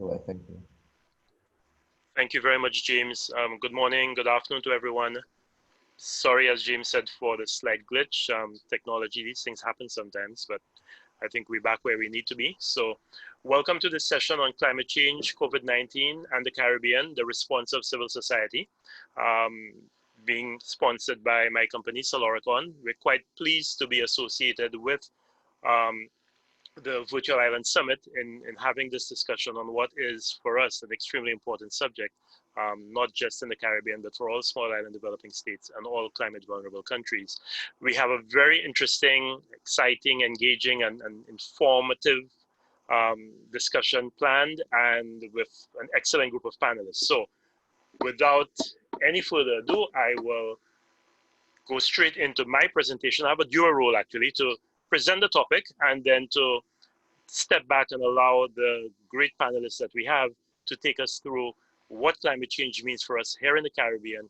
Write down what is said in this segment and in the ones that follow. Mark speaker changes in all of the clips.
Speaker 1: So thank you.
Speaker 2: Thank you very much, James. Good morning, good afternoon to everyone. Sorry, as James said, for the slight glitch. Technology, these things happen sometimes, but I think we're back where we need to be. So welcome to this session on climate change, COVID-19, and the Caribbean, the response of civil society, being sponsored by my company, Soloricon. We're quite pleased to be associated with the Virtual Island Summit in having this discussion on what is, for us, an extremely important subject, not just in the Caribbean, but for all small island developing states and all climate vulnerable countries. We have a very interesting, exciting, engaging, and informative discussion planned, and with an excellent group of panelists. So without any further ado, I will go straight into my presentation. I have a dual role, actually, to present the topic and then to step back and allow the great panelists that we have to take us through what climate change means for us here in the Caribbean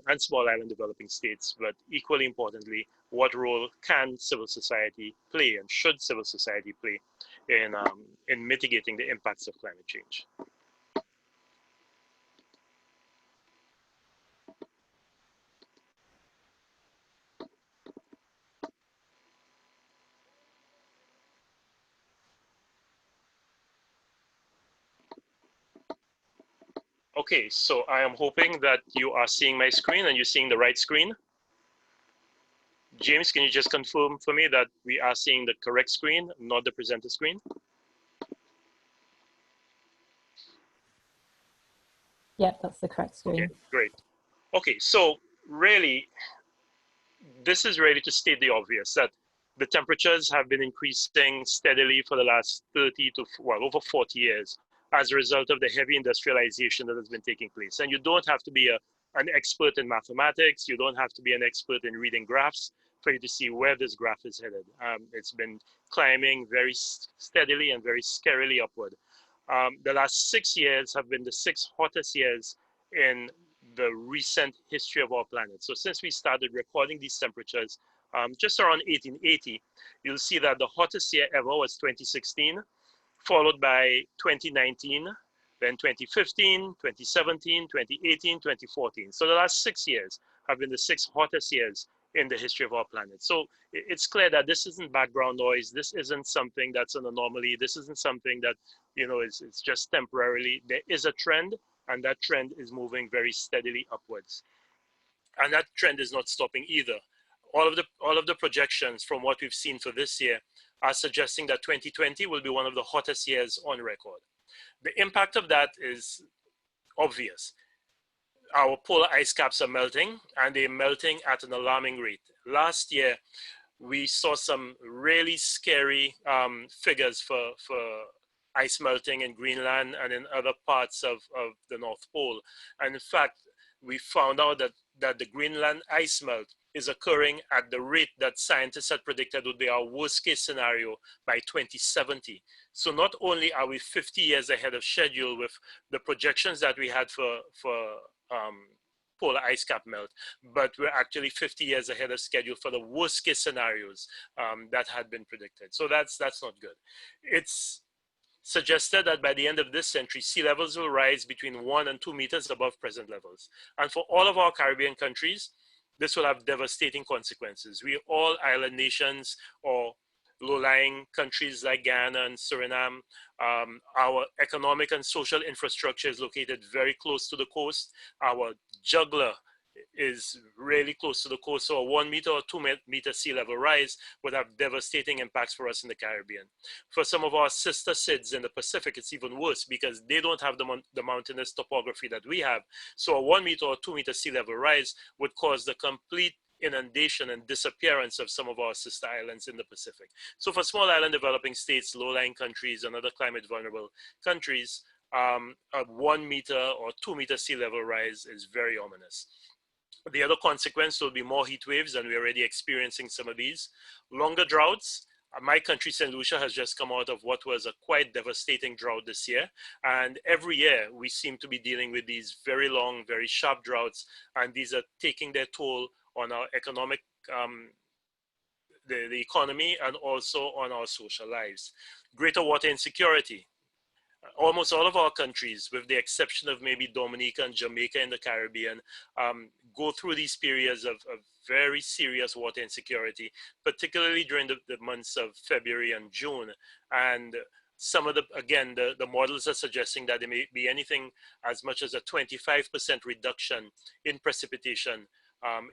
Speaker 2: and small island developing states, but equally importantly, what role can civil society play and should civil society play in mitigating the impacts of climate change. Okay, so I am hoping that you are seeing my screen and you're seeing the right screen. James, can you just confirm for me that we are seeing the correct screen, not the presenter screen?
Speaker 3: Yep, that's the correct screen.
Speaker 2: Okay, great. Okay, so really, this is really to state the obvious that the temperatures have been increasing steadily for the last 30 to, well, over 40 years as a result of the heavy industrialization that has been taking place. And you don't have to be an expert in mathematics, you don't have to be an expert in reading graphs for you to see where this graph is headed. It's been climbing very steadily and very scarily upward. The last 6 years have been the 6 hottest years in the recent history of our planet. So since we started recording these temperatures just around 1880, you'll see that the hottest year ever was 2016, followed by 2019, then 2015, 2017, 2018, 2014. So the last 6 years have been the 6 hottest years in the history of our planet. So it's clear that this isn't background noise. This isn't something that's an anomaly. This isn't something that, you know, it's just temporarily. There is a trend, and that trend is moving very steadily upwards. And that trend is not stopping either. All of the projections from what we've seen for this year are suggesting that 2020 will be one of the hottest years on record. The impact of that is obvious. Our polar ice caps are melting, and they're melting at an alarming rate. Last year, we saw some really scary figures for ice melting in Greenland and in other parts of the North Pole. And in fact, we found out that the Greenland ice melt is occurring at the rate that scientists had predicted would be our worst case scenario by 2070. So not only are we 50 years ahead of schedule with the projections that we had for polar ice cap melt, but we're actually 50 years ahead of schedule for the worst case scenarios that had been predicted. So that's not good. It's suggested that by the end of this century, sea levels will rise between 1 and 2 meters above present levels. And for all of our Caribbean countries, this will have devastating consequences. We are all island nations or low-lying countries like Guyana and Suriname. Our economic and social infrastructure is located very close to the coast. Our jugular is really close to the coast, so a 1 meter or 2 meter sea level rise would have devastating impacts for us in the Caribbean. For some of our sister SIDS in the Pacific, it's even worse because they don't have the mountainous topography that we have. So a 1 meter or 2 meter sea level rise would cause the complete inundation and disappearance of some of our sister islands in the Pacific. So for small island developing states, low-lying countries, and other climate vulnerable countries, a 1 meter or 2 meter sea level rise is very ominous. The other consequence will be more heat waves, and we're already experiencing some of these. Longer droughts. My country, St. Lucia, has just come out of what was a quite devastating drought this year. And every year, we seem to be dealing with these very long, very sharp droughts, and these are taking their toll on our economic, the economy, and also on our social lives. Greater water insecurity. almost all of our countries, with the exception of maybe Dominica and Jamaica in the Caribbean, go through these periods of very serious water insecurity, particularly during the months of February and June. And some of the models are suggesting that there may be anything as much as a 25% reduction in precipitation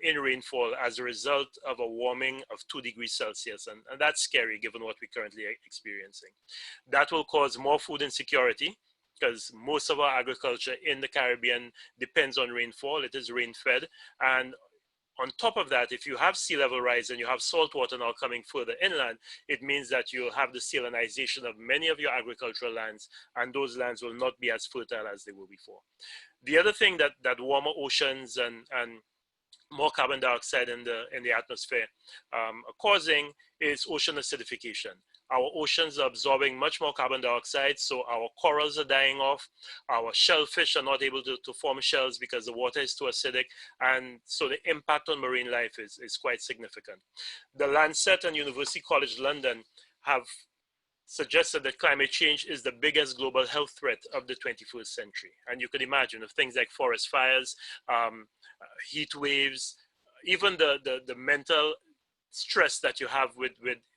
Speaker 2: in rainfall as a result of a warming of 2 degrees Celsius. And that's scary given what we're currently experiencing. That will cause more food insecurity because most of our agriculture in the Caribbean depends on rainfall. It is rain fed. And on top of that, if you have sea level rise and you have salt water now coming further inland, it means that you'll have the salinization of many of your agricultural lands, and those lands will not be as fertile as they were before. The other thing that warmer oceans and more carbon dioxide in the atmosphere are causing is ocean acidification. Our oceans are absorbing much more carbon dioxide, so our corals are dying off. Our shellfish are not able to form shells because the water is too acidic, and so the impact on marine life is quite significant. The Lancet and University College London have suggested that climate change is the biggest global health threat of the 21st century. And you could imagine of things like forest fires, heat waves, even the mental stress that you have with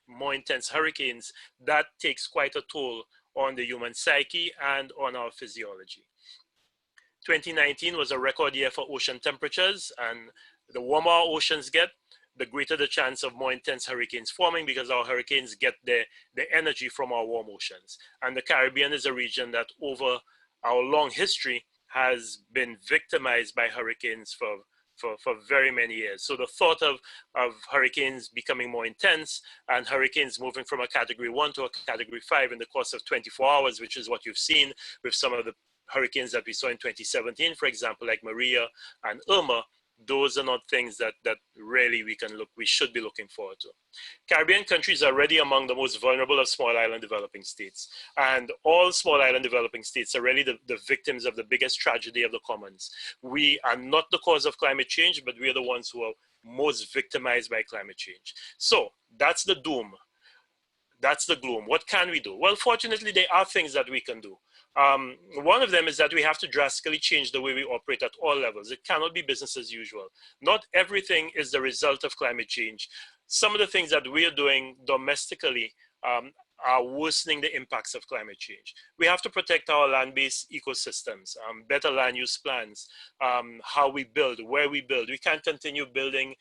Speaker 2: more intense hurricanes, that takes quite a toll on the human psyche and on our physiology. 2019 was a record year for ocean temperatures, and the warmer our oceans get, the greater the chance of more intense hurricanes forming, because our hurricanes get their energy from our warm oceans. And the Caribbean is a region that over our long history has been victimized by hurricanes for very many years. So the thought of hurricanes becoming more intense and hurricanes moving from a category 1 to a category 5 in the course of 24 hours, which is what you've seen with some of the hurricanes that we saw in 2017, for example, like Maria and Irma, those are not things that really we should be looking forward to. Caribbean countries are already among the most vulnerable of small island developing states. And all small island developing states are really the victims of the biggest tragedy of the commons. We are not the cause of climate change, but we are the ones who are most victimized by climate change. So that's the doom. That's the gloom. What can we do? Well, fortunately, there are things that we can do. One of them is that we have to drastically change the way we operate at all levels. It cannot be business as usual. Not everything is the result of climate change. Some of the things that we are doing domestically are worsening the impacts of climate change. We have to protect our land-based ecosystems, better land use plans, how we build, where we build. We can't continue building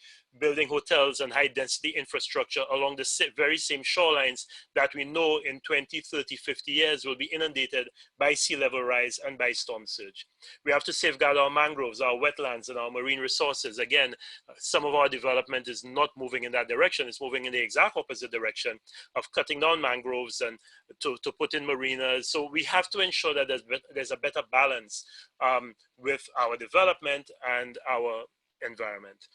Speaker 2: hotels and high density infrastructure along the very same shorelines that we know in 20, 30, 50 years will be inundated by sea level rise and by storm surge. We have to safeguard our mangroves, our wetlands, and our marine resources. Again, some of our development is not moving in that direction. It's moving in the exact opposite direction of cutting down mangroves and to put in marinas. So we have to ensure that there's a better balance with our development and our environment.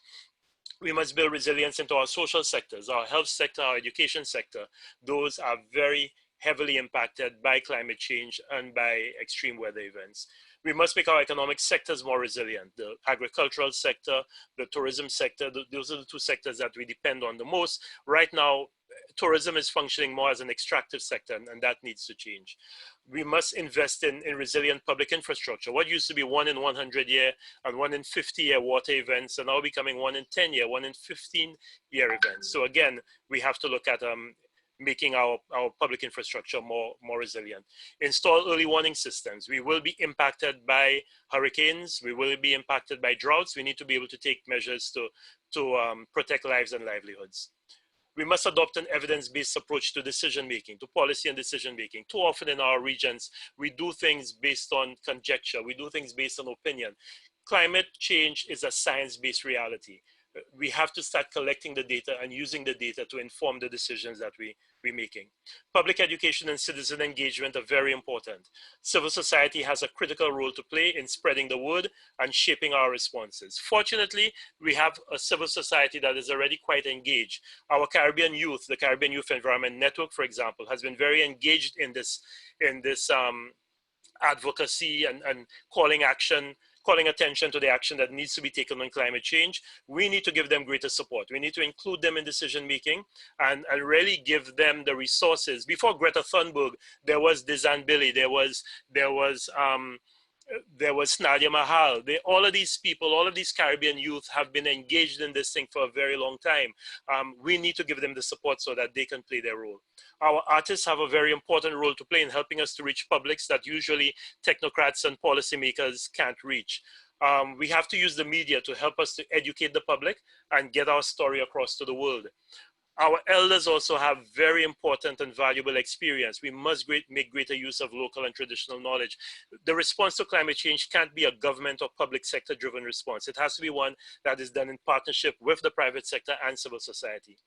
Speaker 2: We must build resilience into our social sectors, our health sector, our education sector. Those are very heavily impacted by climate change and by extreme weather events. We must make our economic sectors more resilient. The agricultural sector, the tourism sector, those are the two sectors that we depend on the most. Right now, tourism is functioning more as an extractive sector, and that needs to change. We must invest in resilient public infrastructure. What used to be 1 in 100 year and 1 in 50 year water events are now becoming 1 in 10 year, 1 in 15 year events. So again, we have to look at making our public infrastructure more resilient. Install early warning systems. We will be impacted by hurricanes. We will be impacted by droughts. We need to be able to take measures to protect lives and livelihoods. We must adopt an evidence-based approach to decision-making, to policy and decision-making. Too often in our regions, we do things based on conjecture. We do things based on opinion. Climate change is a science-based reality. We have to start collecting the data and using the data to inform the decisions that we're making. Public education and citizen engagement are very important. Civil society has a critical role to play in spreading the word and shaping our responses. Fortunately, we have a civil society that is already quite engaged. Our Caribbean youth, the Caribbean Youth Environment Network, for example, has been very engaged in this advocacy and calling calling attention to the action that needs to be taken on climate change, we need to give them greater support. We need to include them in decision making and really give them the resources. Before Greta Thunberg, there was Dizan Billy, there was Nadia Mahal. All of these people, all of these Caribbean youth have been engaged in this thing for a very long time. We need to give them the support so that they can play their role. Our artists have a very important role to play in helping us to reach publics that usually technocrats and policymakers can't reach. We have to use the media to help us to educate the public and get our story across to the world. Our elders also have very important and valuable experience. We must make greater use of local and traditional knowledge. The response to climate change can't be a government or public sector driven response. It has to be one that is done in partnership with the private sector and civil society.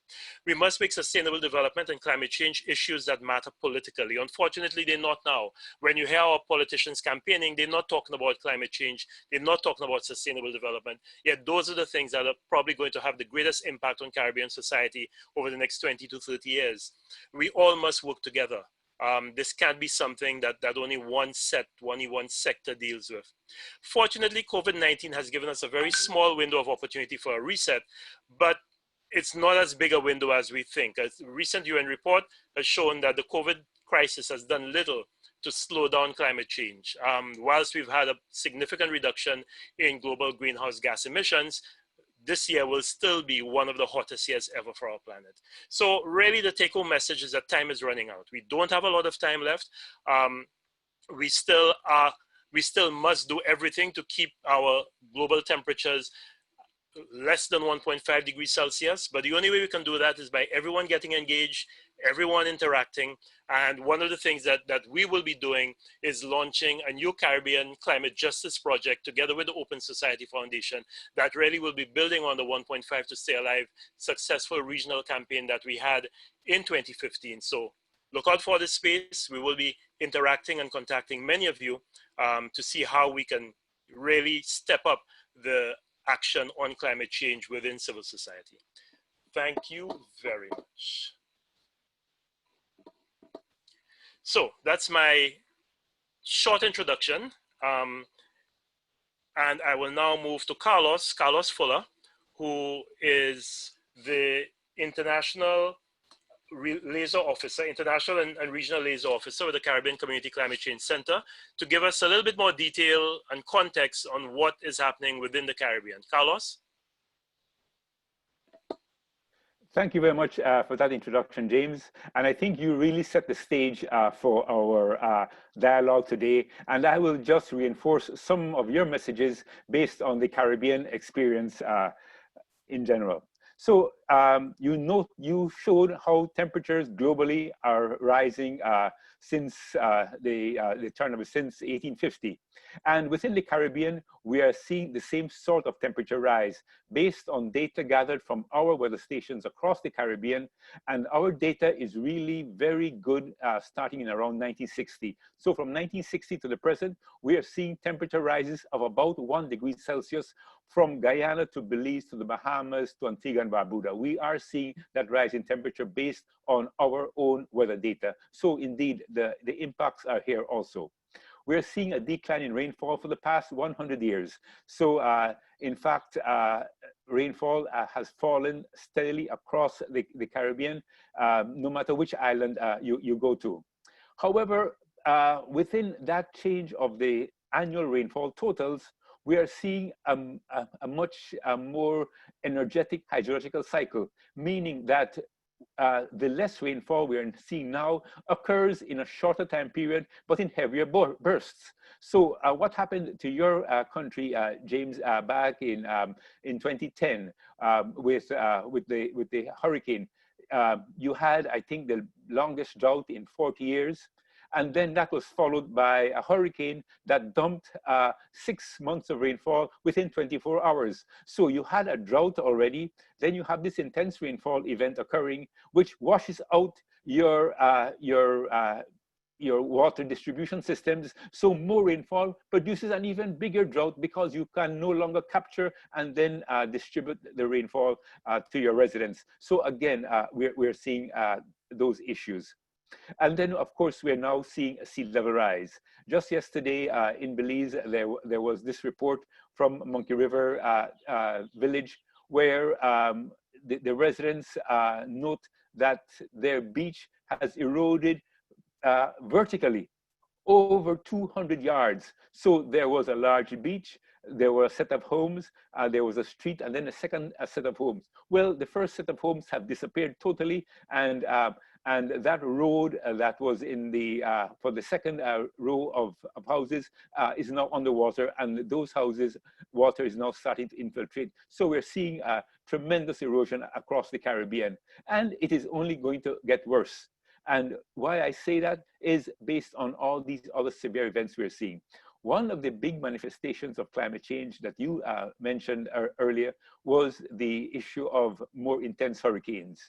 Speaker 2: We must make sustainable development and climate change issues that matter politically. Unfortunately, they're not now. When you hear our politicians campaigning, they're not talking about climate change. They're not talking about sustainable development. Yet those are the things that are probably going to have the greatest impact on Caribbean society over the next 20 to 30 years. We all must work together. This can't be something that only one sector deals with. Fortunately, COVID-19 has given us a very small window of opportunity for a reset, but it's not as big a window as we think. A recent UN report has shown that the COVID crisis has done little to slow down climate change. Whilst we've had a significant reduction in global greenhouse gas emissions, this year will still be one of the hottest years ever for our planet. So really the take-home message is that time is running out. We don't have a lot of time left. We still must do everything to keep our global temperatures less than 1.5 degrees Celsius. But the only way we can do that is by everyone getting engaged, everyone interacting. And one of the things that we will be doing is launching a new Caribbean climate justice project together with the Open Society Foundation that really will be building on the 1.5 to Stay Alive successful regional campaign that we had in 2015. So look out for this space. We will be interacting and contacting many of you to see how we can really step up the action on climate change within civil society. Thank you very much. So that's my short introduction. And I will now move to Carlos Fuller, who is the International Liaison Officer, International and Regional Liaison Officer with the Caribbean Community Climate Change Center, to give us a little bit more detail and context on what is happening within the Caribbean. Carlos?
Speaker 1: Thank you very much for that introduction, James. And I think you really set the stage for our dialogue today. And I will just reinforce some of your messages based on the Caribbean experience in general. So you showed how temperatures globally are rising since the turn of since 1850. And within the Caribbean, we are seeing the same sort of temperature rise based on data gathered from our weather stations across the Caribbean. And our data is really very good starting in around 1960. So from 1960 to the present, we are seeing temperature rises of about 1 degree Celsius from Guyana to Belize to the Bahamas to Antigua and Barbuda. We are seeing that rise in temperature based on our own weather data. So indeed, the impacts are here also. We're seeing a decline in rainfall for the past 100 years. So in fact, rainfall has fallen steadily across the Caribbean, no matter which island you go to. However, within that change of the annual rainfall totals, we are seeing a much more energetic hydrological cycle, meaning that the less rainfall we are seeing now occurs in a shorter time period, but in heavier bursts. So what happened to your country, James, back in 2010 with the hurricane? You had, I think, the longest drought in 40 years. And then that was followed by a hurricane that dumped 6 months of rainfall within 24 hours. So you had a drought already, then you have this intense rainfall event occurring, which washes out your water distribution systems. So more rainfall produces an even bigger drought because you can no longer capture and then distribute the rainfall to your residents. So again, we're seeing those issues. And then, of course, we're now seeing a sea level rise. Just yesterday in Belize, there was this report from Monkey River village where the residents note that their beach has eroded vertically over 200 yards. So there was a large beach, there were a set of homes, there was a street, and then a second set of homes. Well, the first set of homes have disappeared totally, and that road that was in the for the second row of houses is now underwater, and those houses, water is now starting to infiltrate. So we're seeing tremendous erosion across the Caribbean, and it is only going to get worse. And why I say that is based on all these other severe events we're seeing. One of the big manifestations of climate change that you mentioned earlier was the issue of more intense hurricanes.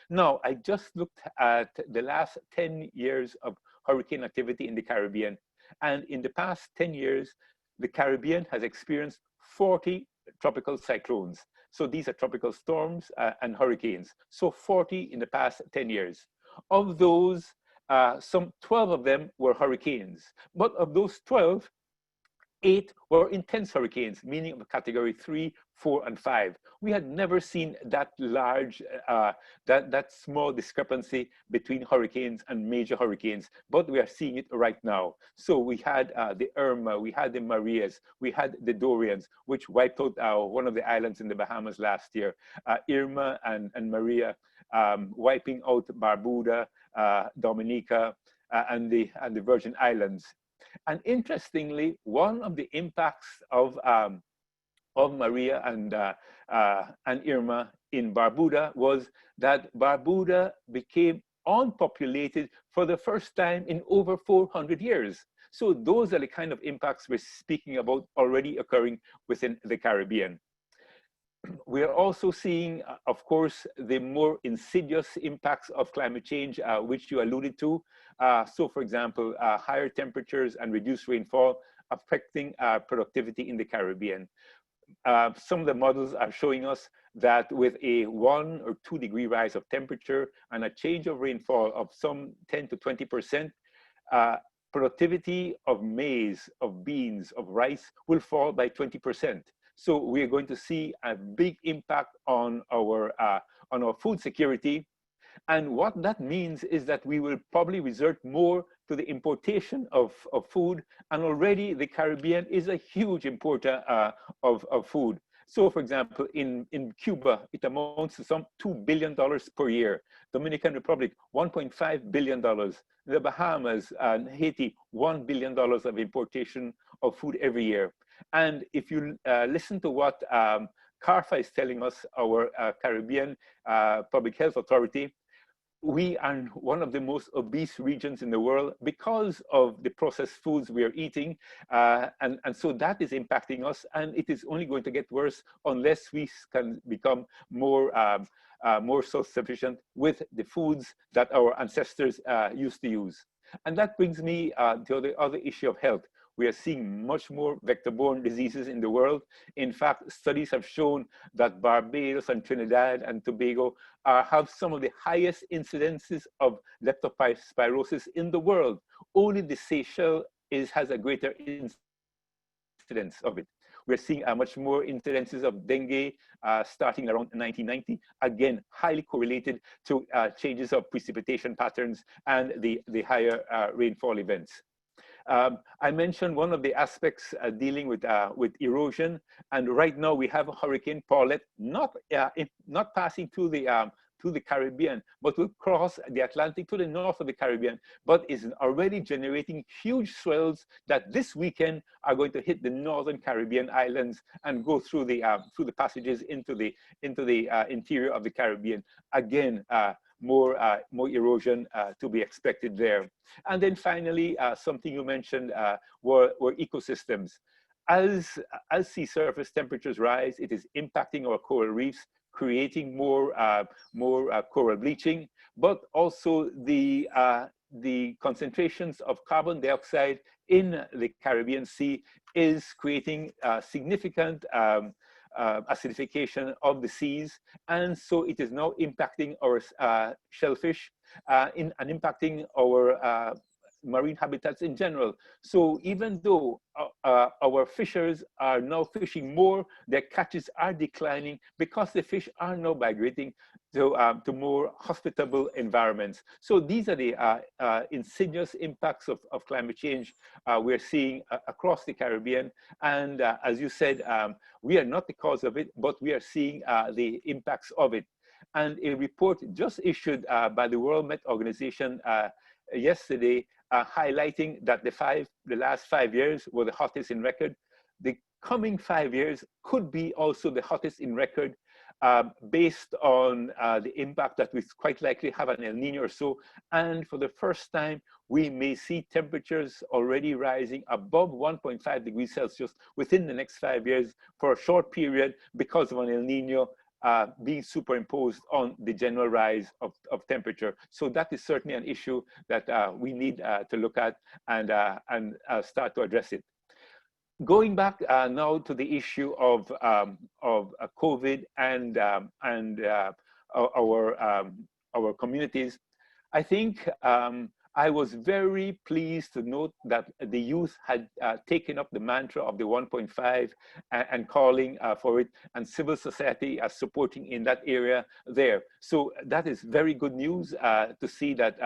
Speaker 1: Now, I just looked at the last 10 years of hurricane activity in the Caribbean. And in the past 10 years, the Caribbean has experienced 40 tropical cyclones. So these are tropical storms and hurricanes. So 40 in the past 10 years. Of those, some 12 of them were hurricanes. But of those 12, 8 were intense hurricanes, meaning of category 3, 4, and 5. We had never seen that large, that small discrepancy between hurricanes and major hurricanes, but we are seeing it right now. So we had the Irma, we had the Marias, we had the Dorians, which wiped out one of the islands in the Bahamas last year. Irma and Maria wiping out Barbuda, Dominica, and the Virgin Islands. And interestingly, one of the impacts of Maria and Irma in Barbuda was that Barbuda became unpopulated for the first time in over 400 years. So those are the kind of impacts we're speaking about already occurring within the Caribbean. We're also seeing, of course, the more insidious impacts of climate change, which you alluded to. So, for example, higher temperatures and reduced rainfall affecting productivity in the Caribbean. Some of the models are showing us that with a 1 or 2 degree rise of temperature and a change of rainfall of some 10 to 20%, productivity of maize, of beans, of rice will fall by 20%. So we're going to see a big impact on our food security. And what that means is that we will probably resort more to the importation of food. And already the Caribbean is a huge importer of food. So for example, in Cuba, it amounts to some $2 billion per year. Dominican Republic, $1.5 billion. The Bahamas and Haiti, $1 billion of importation of food every year. And if you listen to what CARFA is telling us, our Caribbean Public Health Authority, we are one of the most obese regions in the world because of the processed foods we are eating. And so that is impacting us, and it is only going to get worse unless we can become more self-sufficient with the foods that our ancestors used to use. And that brings me to the other issue of health. We are seeing much more vector-borne diseases in the world. In fact, studies have shown that Barbados and Trinidad and Tobago have some of the highest incidences of leptospirosis in the world. Only the Seychelles has a greater incidence of it. We're seeing much more incidences of dengue starting around 1990, again, highly correlated to changes of precipitation patterns and the higher rainfall events. I mentioned one of the aspects dealing with erosion, and right now we have a Hurricane Paulette not passing through the Caribbean, but will cross the Atlantic to the north of the Caribbean, but is already generating huge swells that this weekend are going to hit the northern Caribbean islands and go through the passages into the interior of the Caribbean. Again, more erosion to be expected there. And then finally, something you mentioned were ecosystems. As sea surface temperatures rise, it is impacting our coral reefs, creating more coral bleaching, but also the concentrations of carbon dioxide in the Caribbean Sea is creating significant acidification of the seas, and so it is now impacting our shellfish and impacting our marine habitats in general. So even though our fishers are now fishing more, their catches are declining because the fish are now migrating to more hospitable environments. So these are the insidious impacts of climate change we're seeing across the Caribbean. And as you said, we are not the cause of it, but we are seeing the impacts of it. And a report just issued by the World Met Organization yesterday highlighting that the last 5 years were the hottest in record. The coming 5 years could be also the hottest in record based on the impact that we quite likely have an El Nino or so. And for the first time, we may see temperatures already rising above 1.5 degrees Celsius within the next 5 years for a short period because of an El Nino being superimposed on the general rise of temperature. So that is certainly an issue that we need to look at and start to address it. Going back now to the issue of COVID and our communities, I think I was very pleased to note that the youth had taken up the mantra of the 1.5 and calling for it, and civil society as supporting in that area there. So that is very good news to see that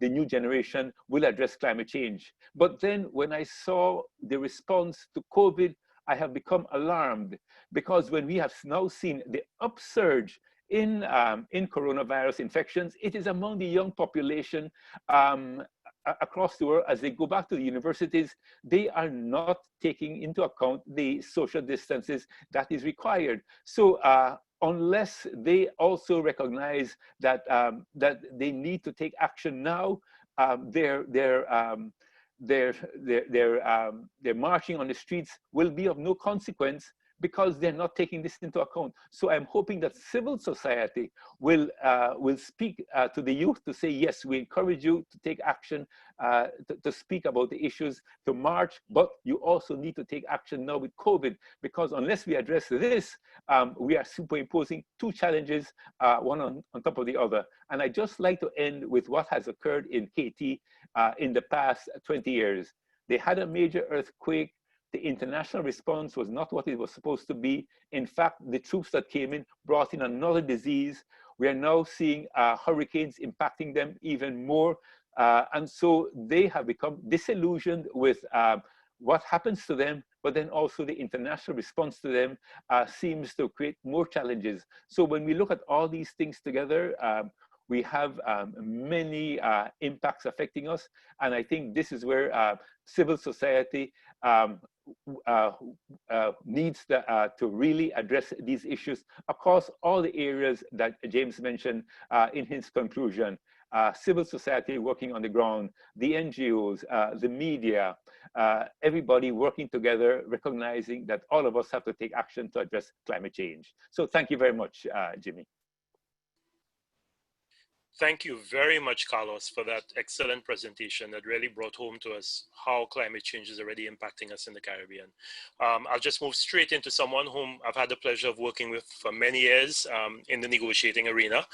Speaker 1: the new generation will address climate change. But then when I saw the response to COVID, I have become alarmed, because when we have now seen the upsurge in coronavirus infections, it is among the young population across the world. As they go back to the universities, they are not taking into account the social distances that is required. So unless they also recognize that that they need to take action now, their marching on the streets will be of no consequence, because they're not taking this into account. So I'm hoping that civil society will speak to the youth to say, yes, we encourage you to take action, to speak about the issues, to march, but you also need to take action now with COVID, because unless we address this, we are superimposing two challenges, one on top of the other. And I just like to end with what has occurred in Haiti in the past 20 years. They had a major earthquake. The international response was not what it was supposed to be. In fact, the troops that came in brought in another disease. We are now seeing hurricanes impacting them even more. And so they have become disillusioned with what happens to them, but then also the international response to them seems to create more challenges. So when we look at all these things together, we have many impacts affecting us. And I think this is where civil society needs to really address these issues across all the areas that James mentioned in his conclusion. Civil society working on the ground, the NGOs, the media, everybody working together, recognizing that all of us have to take action to address climate change. So thank you very much, Jimmy.
Speaker 2: Thank you very much, Carlos, for that excellent presentation that really brought home to us how climate change is already impacting us in the Caribbean. I'll just move straight into someone whom I've had the pleasure of working with for many years in the negotiating arena,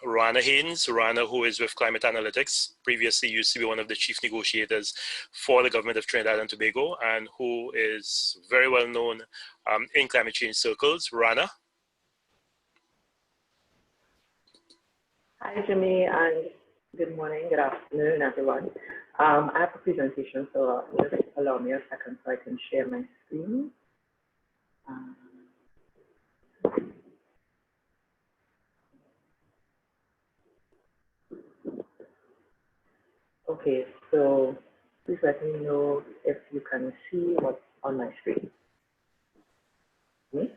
Speaker 2: Rana Haynes. Rana, who is with Climate Analytics, previously used to be one of the chief negotiators for the government of Trinidad and Tobago, and who is very well known in climate change circles. Rana.
Speaker 4: Hi, Jimmy, and good morning, good afternoon, everyone. I have a presentation, so just allow me a second so I can share my screen. Okay, so please let me know if you can see what's on my screen. Me?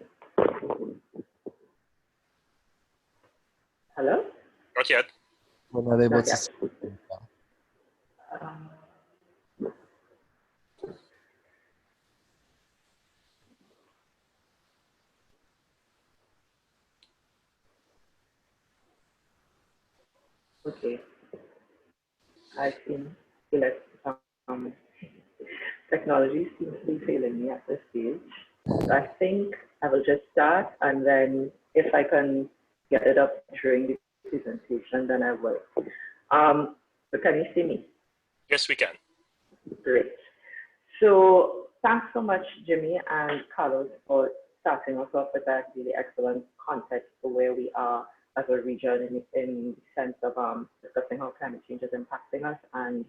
Speaker 4: Hello?
Speaker 2: Not yet.
Speaker 5: We're not able to see.
Speaker 4: Okay. I feel like technology seems to be failing me at this stage. So I think I will just start, and then if I can get it up during the presentation, then I will. So can you see me?
Speaker 2: Yes, we can.
Speaker 4: Great. So thanks so much, Jimmy and Carlos, for starting us off with that really excellent context for where we are as a region in the sense of discussing how climate change is impacting us and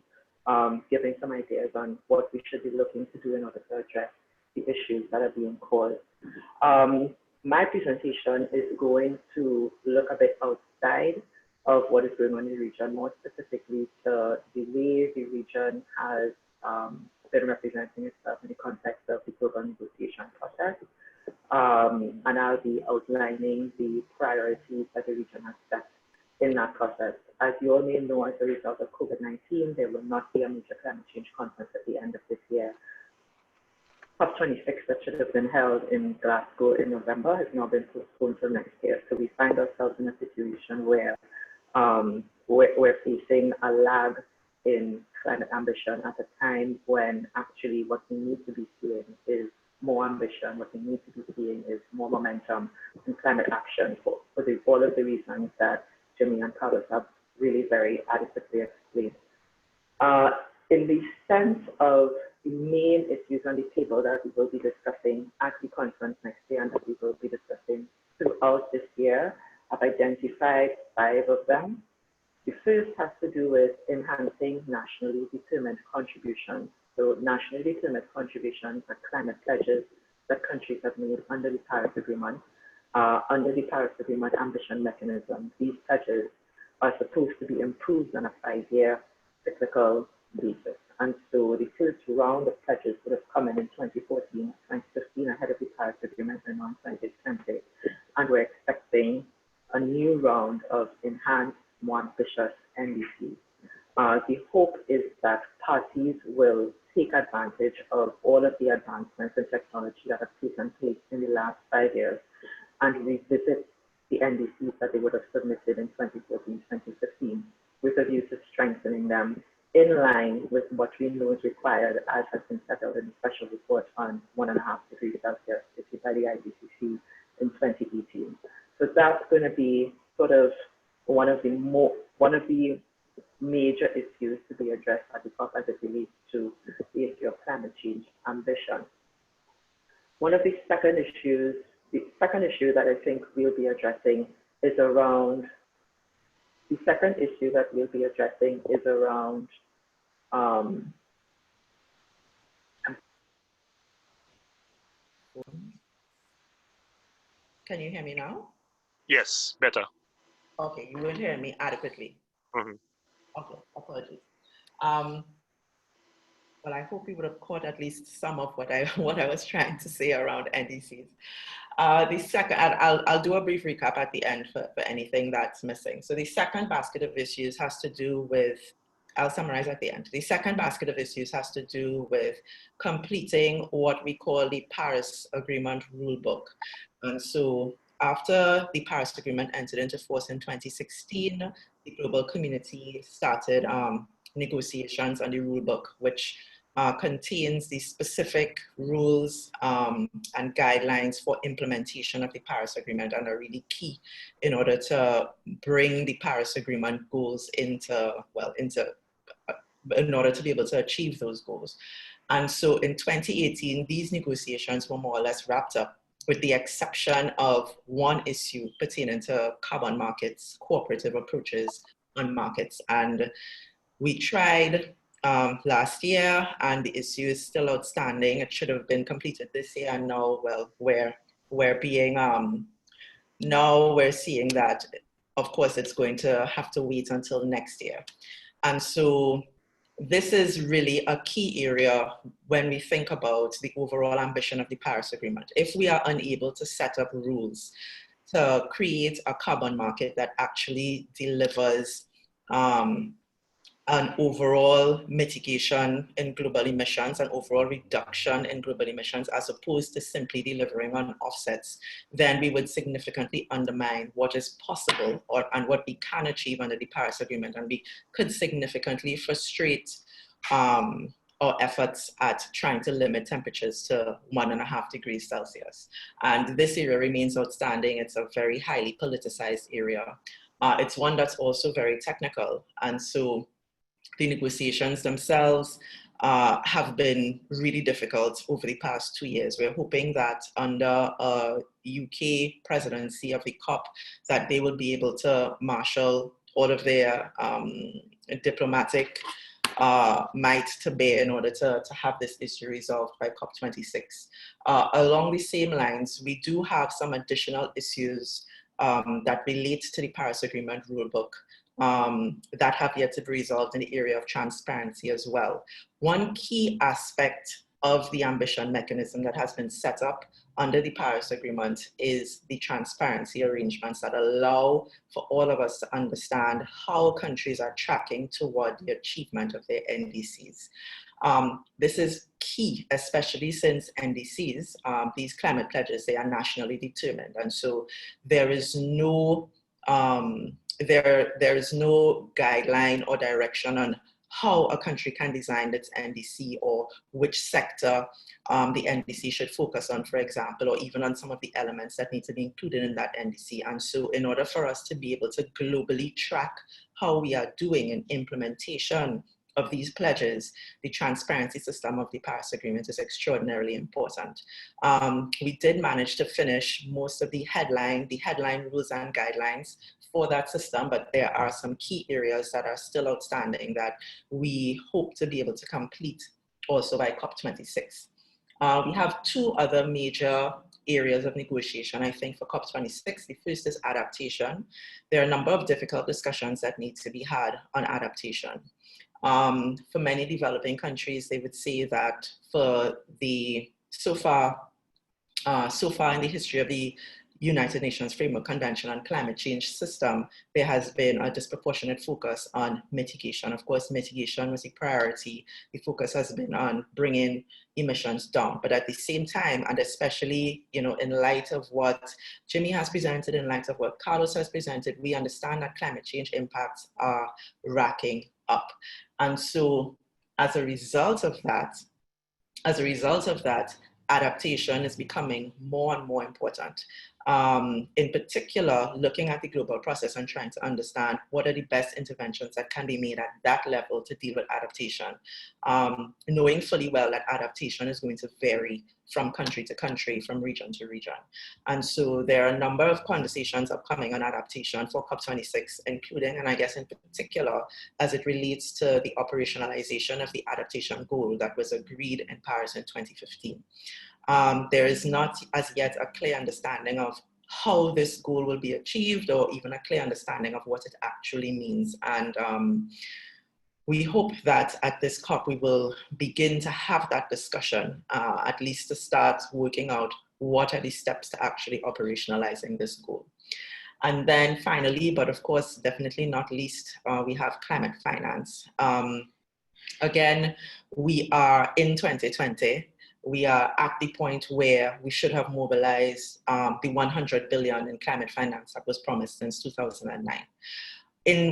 Speaker 4: giving some ideas on what we should be looking to do in order to address the issues that are being caused. My presentation is going to look a bit outside of what is going on in the region, more specifically to the way the region has been representing itself in the context of the global negotiation process. And I'll be outlining the priorities that the region has set in that process. As you all may know, as a result of COVID-19, there will not be a major climate change conference at the end of this year. COP26 that should have been held in Glasgow in November has now been postponed till next year. So we find ourselves in a situation where we're facing a lag in climate ambition at a time when actually what we need to be seeing is more ambition. What we need to be seeing is more momentum in climate action for all of the reasons that Jimmy and Carlos have really very adequately explained. In the sense of the main issues on the table that we will be discussing at the conference next year and that we will be discussing throughout this year, I've identified 5 of them. The first has to do with enhancing nationally determined contributions. So nationally determined contributions are climate pledges that countries have made under the Paris Agreement. Under the Paris Agreement ambition mechanism, these pledges are supposed to be improved on a 5-year cyclical basis. And so the first round of pledges would have come in 2014, 2015, ahead of the Paris Agreement, and on 2020. And we're expecting a new round of enhanced, more ambitious NDCs. The hope is that parties will take advantage of all of the advancements in technology that have taken place in the last 5 years and revisit the NDCs that they would have submitted in 2014, 2015, with a view to strengthening them in line with what we know is required, as has been set out in the special report on 1.5 degrees Celsius issued by the IPCC in 2018. So that's going to be sort of one of the major issues to be addressed at the COP as it relates to the issue of climate change ambition. One of the second issue that I think we'll be addressing is around Can you hear me now?
Speaker 2: Yes, better.
Speaker 4: Okay, you weren't hearing me adequately.
Speaker 2: Mm-hmm.
Speaker 4: Okay, apologies. Well, I hope you would have caught at least some of what I was trying to say around NDCs. The second, I'll do a brief recap at the end for anything that's missing. So the second basket of issues has to do with, I'll summarize at the end. The second basket of issues has to do with completing what we call the Paris Agreement rulebook. And so after the Paris Agreement entered into force in 2016, the global community started negotiations on the rulebook, which contains the specific rules and guidelines for implementation of the Paris Agreement and are really key in order to bring the Paris Agreement goals in order to be able to achieve those goals. And so in 2018, these negotiations were more or less wrapped up, with the exception of one issue pertaining to carbon markets, cooperative approaches on markets. And we tried last year, and the issue is still outstanding. It should have been completed this year, and now, well, we're seeing that, of course, it's going to have to wait until next year. And so this is really a key area when we think about the overall ambition of the Paris Agreement. If we are unable to set up rules to create a carbon market that actually delivers an overall mitigation in global emissions, an overall reduction in global emissions, as opposed to simply delivering on offsets, then we would significantly undermine what is possible and what we can achieve under the Paris Agreement. And we could significantly frustrate
Speaker 6: our efforts at trying to limit temperatures to 1.5 degrees Celsius. And this area remains outstanding. It's a very highly politicized area. It's one that's also very technical. And so the negotiations themselves have been really difficult over the past 2 years. We're hoping that under UK presidency of the COP, that they will be able to marshal all of their diplomatic might to bear in order to have this issue resolved by COP26. Along the same lines, we do have some additional issues that relate to the Paris Agreement rulebook that have yet to be resolved in the area of transparency as well. One key aspect of the ambition mechanism that has been set up under the Paris Agreement is the transparency arrangements that allow for all of us to understand how countries are tracking toward the achievement of their NDCs. This is key, especially since NDCs, these climate pledges, they are nationally determined. And so there is no there is no guideline or direction on how a country can design its NDC or which sector the NDC should focus on, for example, or even on some of the elements that need to be included in that NDC. And so in order for us to be able to globally track how we are doing in implementation of these pledges, the transparency system of the Paris Agreement is extraordinarily important. We did manage to finish most of the headline rules and guidelines for that system, but there are some key areas that are still outstanding that we hope to be able to complete also by COP26. We have two other major areas of negotiation, I think, for COP26. The first is adaptation. There are a number of difficult discussions that need to be had on adaptation. For many developing countries, they would say that for the so far in the history of the United Nations Framework Convention on Climate Change system, there has been a disproportionate focus on mitigation. Of course, mitigation was a priority. The focus has been on bringing emissions down. But at the same time, and especially, in light of what Jimmy has presented, in light of what Carlos has presented, we understand that climate change impacts are racking up. And so as a result of that, adaptation is becoming more and more important. In particular, looking at the global process and trying to understand what are the best interventions that can be made at that level to deal with adaptation, knowing fully well that adaptation is going to vary from country to country, from region to region. And so there are a number of conversations upcoming on adaptation for COP26, including, and I guess in particular, as it relates to the operationalization of the adaptation goal that was agreed in Paris in 2015. There is not as yet a clear understanding of how this goal will be achieved, or even a clear understanding of what it actually means. And we hope that at this COP, we will begin to have that discussion, at least to start working out what are the steps to actually operationalizing this goal. And then finally, but of course, definitely not least, we have climate finance. Again, we are in 2020. We are at the point where we should have mobilized the 100 billion in climate finance that was promised since 2009.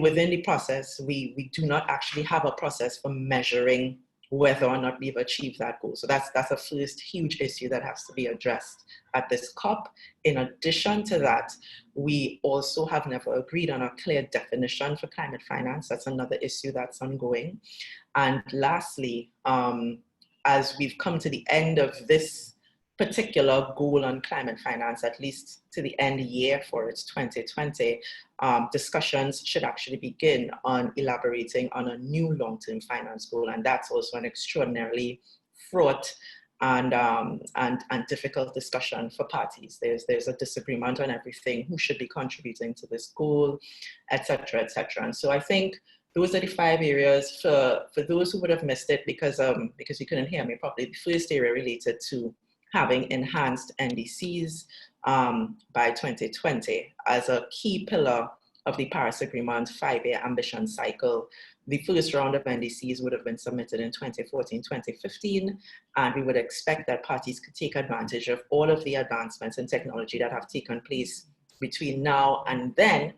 Speaker 6: Within the process, we do not actually have a process for measuring whether or not we've achieved that goal. So that's a first huge issue that has to be addressed at this COP. In addition to that, we also have never agreed on a clear definition for climate finance. That's another issue that's ongoing. And lastly, as we've come to the end of this particular goal on climate finance, at least to the end year for its 2020, discussions should actually begin on elaborating on a new long-term finance goal. And that's also an extraordinarily fraught and difficult discussion for parties. There's a disagreement on everything, who should be contributing to this goal, et cetera, et cetera. And so I think those are the 5 areas. For those who would have missed it because you couldn't hear me properly, the first area related to having enhanced NDCs by 2020 as a key pillar of the Paris Agreement 5-year ambition cycle. The first round of NDCs would have been submitted in 2014, 2015, and we would expect that parties could take advantage of all of the advancements in technology that have taken place between now and then,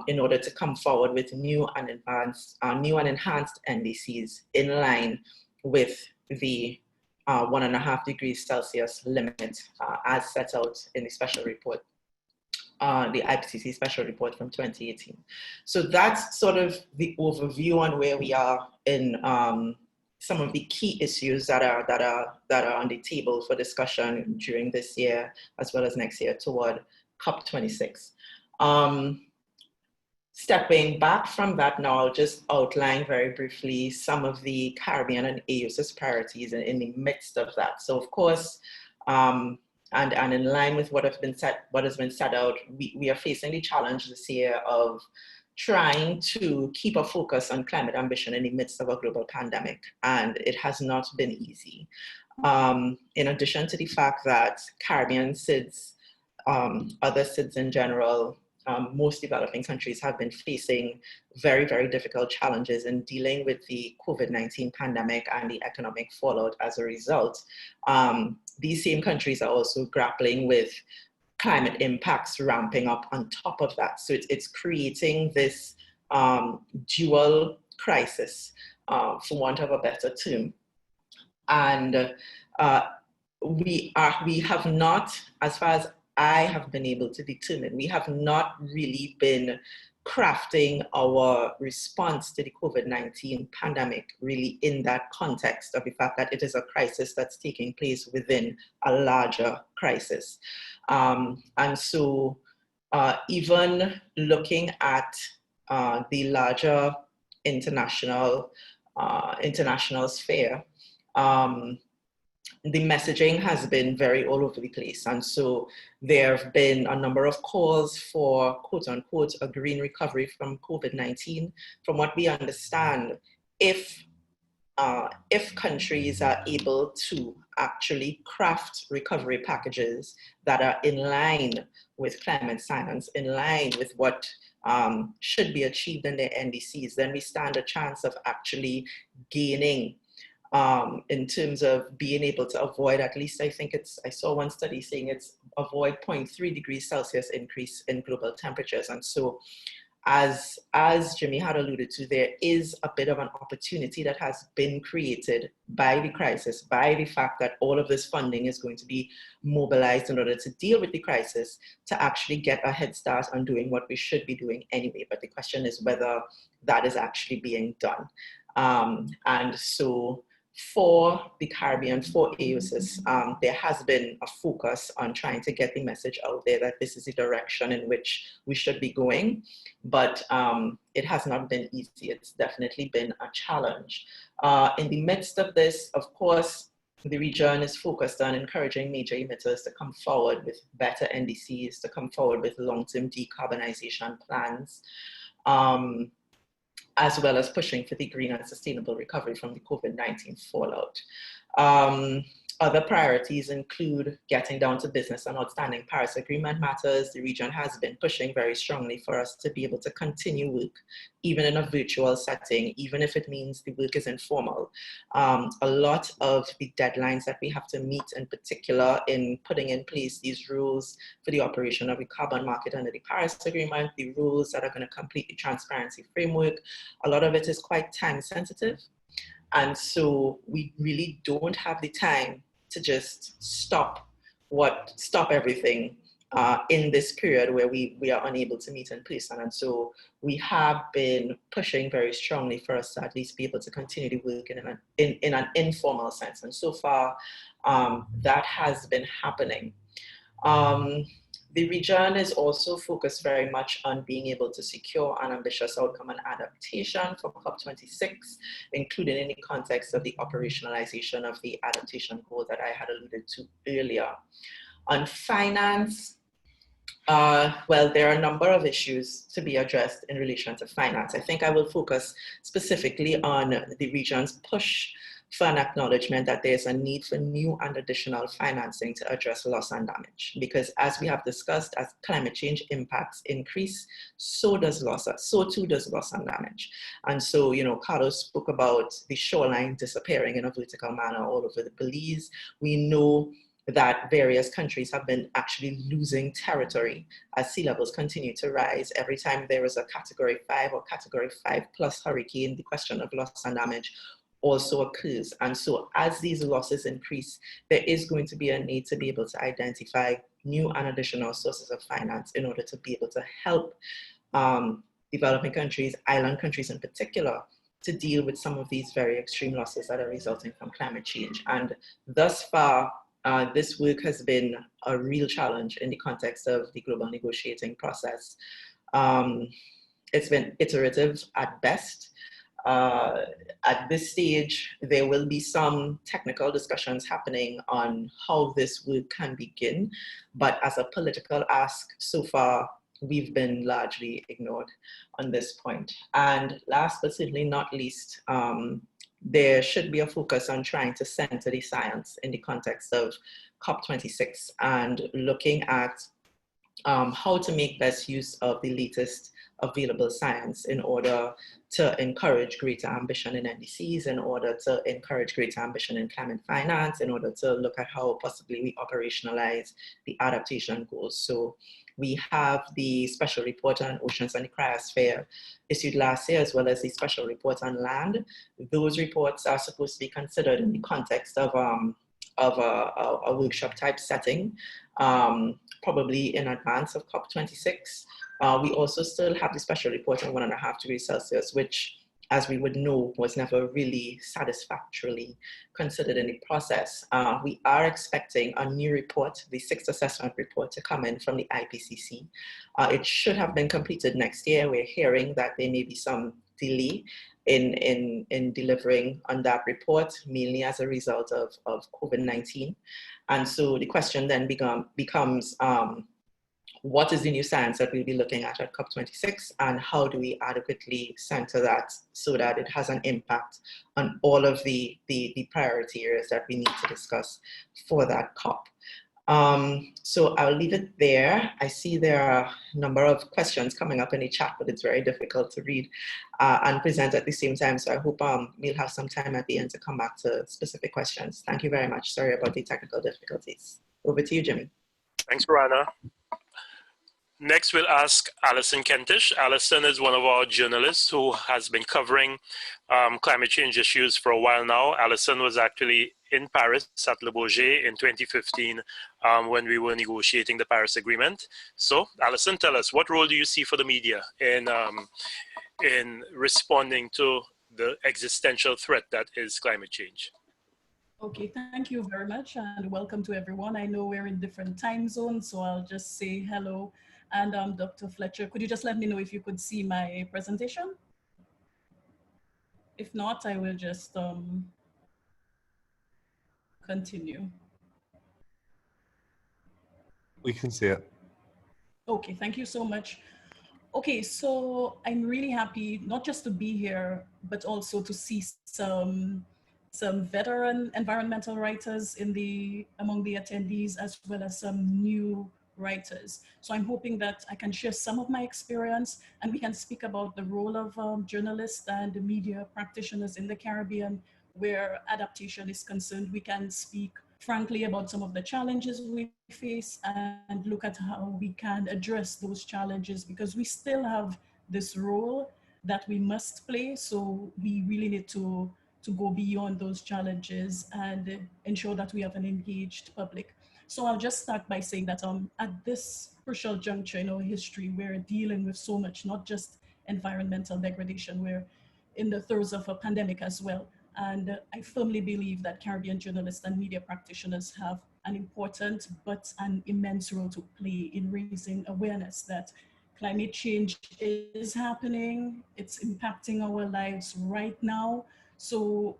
Speaker 6: in order to come forward with new and enhanced NDCs in line with the 1.5 degrees Celsius limit as set out in the special report, the IPCC special report from 2018. So that's sort of the overview on where we are in some of the key issues that are on the table for discussion during this year as well as next year toward COP26. Stepping back from that now, I'll just outline very briefly some of the Caribbean and AUS's priorities in the midst of that. So of course, and in line with what has been set out, we are facing the challenge this year of trying to keep a focus on climate ambition in the midst of a global pandemic, and it has not been easy. In addition to the fact that Caribbean SIDS, other SIDS in general, most developing countries have been facing very, very difficult challenges in dealing with the COVID-19 pandemic and the economic fallout as a result. These same countries are also grappling with climate impacts ramping up on top of that. So it's creating this dual crisis, for want of a better term. And we have not, as far as I have been able to determine, we have not really been crafting our response to the COVID-19 pandemic really in that context of the fact that it is a crisis that's taking place within a larger crisis. And so even looking at the larger international sphere, the messaging has been very all over the place. And so there have been a number of calls for, quote unquote, a green recovery from COVID-19. From what we understand, if countries are able to actually craft recovery packages that are in line with climate science, in line with what should be achieved in their NDCs, then we stand a chance of actually gaining in terms of being able to avoid, at least I think I saw one study saying it's avoid 0.3 degrees Celsius increase in global temperatures. And so as Jimmy had alluded to, there is a bit of an opportunity that has been created by the crisis, by the fact that all of this funding is going to be mobilized in order to deal with the crisis, to actually get a head start on doing what we should be doing anyway. But the question is whether that is actually being done. And so for the Caribbean, for AUSIS, there has been a focus on trying to get the message out there that this is the direction in which we should be going, but it has not been easy. It's definitely been a challenge. In the midst of this, of course, the region is focused on encouraging major emitters to come forward with better NDCs, to come forward with long-term decarbonization plans, as well as pushing for the green and sustainable recovery from the COVID-19 fallout. Other priorities include getting down to business on outstanding Paris Agreement matters. The region has been pushing very strongly for us to be able to continue work, even in a virtual setting, even if it means the work is informal. A lot of the deadlines that we have to meet, in particular in putting in place these rules for the operation of the carbon market under the Paris Agreement, the rules that are going to complete the transparency framework, a lot of it is quite time sensitive. And so we really don't have the time to just stop everything in this period where we are unable to meet in person. And so we have been pushing very strongly for us to at least be able to continue to work in an informal sense. And so far, that has been happening. The region is also focused very much on being able to secure an ambitious outcome on adaptation for COP26, including in the context of the operationalization of the adaptation goal that I had alluded to earlier. On finance, well, there are a number of issues to be addressed in relation to finance. I think I will focus specifically on the region's push for an acknowledgement that there's a need for new and additional financing to address loss and damage. Because as we have discussed, as climate change impacts increase, so too does loss and damage. And so, Carlos spoke about the shoreline disappearing in a vertical manner all over the Belize. We know that various countries have been actually losing territory as sea levels continue to rise. Every time there is a Category 5 or Category 5 plus hurricane, the question of loss and damage also occurs. And so as these losses increase, there is going to be a need to be able to identify new and additional sources of finance in order to be able to help developing countries, island countries in particular, to deal with some of these very extreme losses that are resulting from climate change. And thus far, this work has been a real challenge in the context of the global negotiating process. It's been iterative at best. At this stage, there will be some technical discussions happening on how this work can begin, but as a political ask, so far, we've been largely ignored on this point. And last but certainly not least, there should be a focus on trying to center the science in the context of COP26 and looking at how to make best use of the latest available science in order to encourage greater ambition in NDCs, in order to encourage greater ambition in climate finance, in order to look at how possibly we operationalize the adaptation goals. So we have the special report on oceans and the cryosphere issued last year, as well as the special report on land. Those reports are supposed to be considered in the context of a workshop type setting, probably in advance of COP26. We also still have the special report on 1.5 degrees Celsius, which, as we would know, was never really satisfactorily considered in the process. We are expecting a new report, the 6th assessment report, to come in from the IPCC. It should have been completed next year. We're hearing that there may be some delay in delivering on that report, mainly as a result of COVID-19. And so the question then becomes, what is the new science that we'll be looking at COP26, and how do we adequately center that so that it has an impact on all of the priority areas that we need to discuss for that COP. So I'll leave it there. I see there are a number of questions coming up in the chat, but it's very difficult to read and present at the same time. So I hope we'll have some time at the end to come back to specific questions. Thank you very much. Sorry about the technical difficulties. Over to you, Jimmy.
Speaker 2: Thanks, Rana. Next, we'll ask Alison Kentish. Alison is one of our journalists who has been covering climate change issues for a while now. Alison was actually in Paris at Le Bourget in 2015 when we were negotiating the Paris Agreement. So, Alison, tell us, what role do you see for the media in responding to the existential threat that is climate change?
Speaker 7: Okay, thank you very much and welcome to everyone. I know we're in different time zones, so I'll just say hello. And Dr. Fletcher, could you just let me know if you could see my presentation? If not, I will just continue.
Speaker 5: We can see it.
Speaker 7: Okay, thank you so much. Okay, so I'm really happy not just to be here, but also to see some veteran environmental writers among the attendees, as well as some new writers. So I'm hoping that I can share some of my experience and we can speak about the role of journalists and media practitioners in the Caribbean where adaptation is concerned. We can speak frankly about some of the challenges we face and look at how we can address those challenges, because we still have this role that we must play. So we really need to go beyond those challenges and ensure that we have an engaged public. So I'll just start by saying that at this crucial juncture in our history, we're dealing with so much, not just environmental degradation, we're in the throes of a pandemic as well. And I firmly believe that Caribbean journalists and media practitioners have an important but an immense role to play in raising awareness that climate change is happening, it's impacting our lives right now. So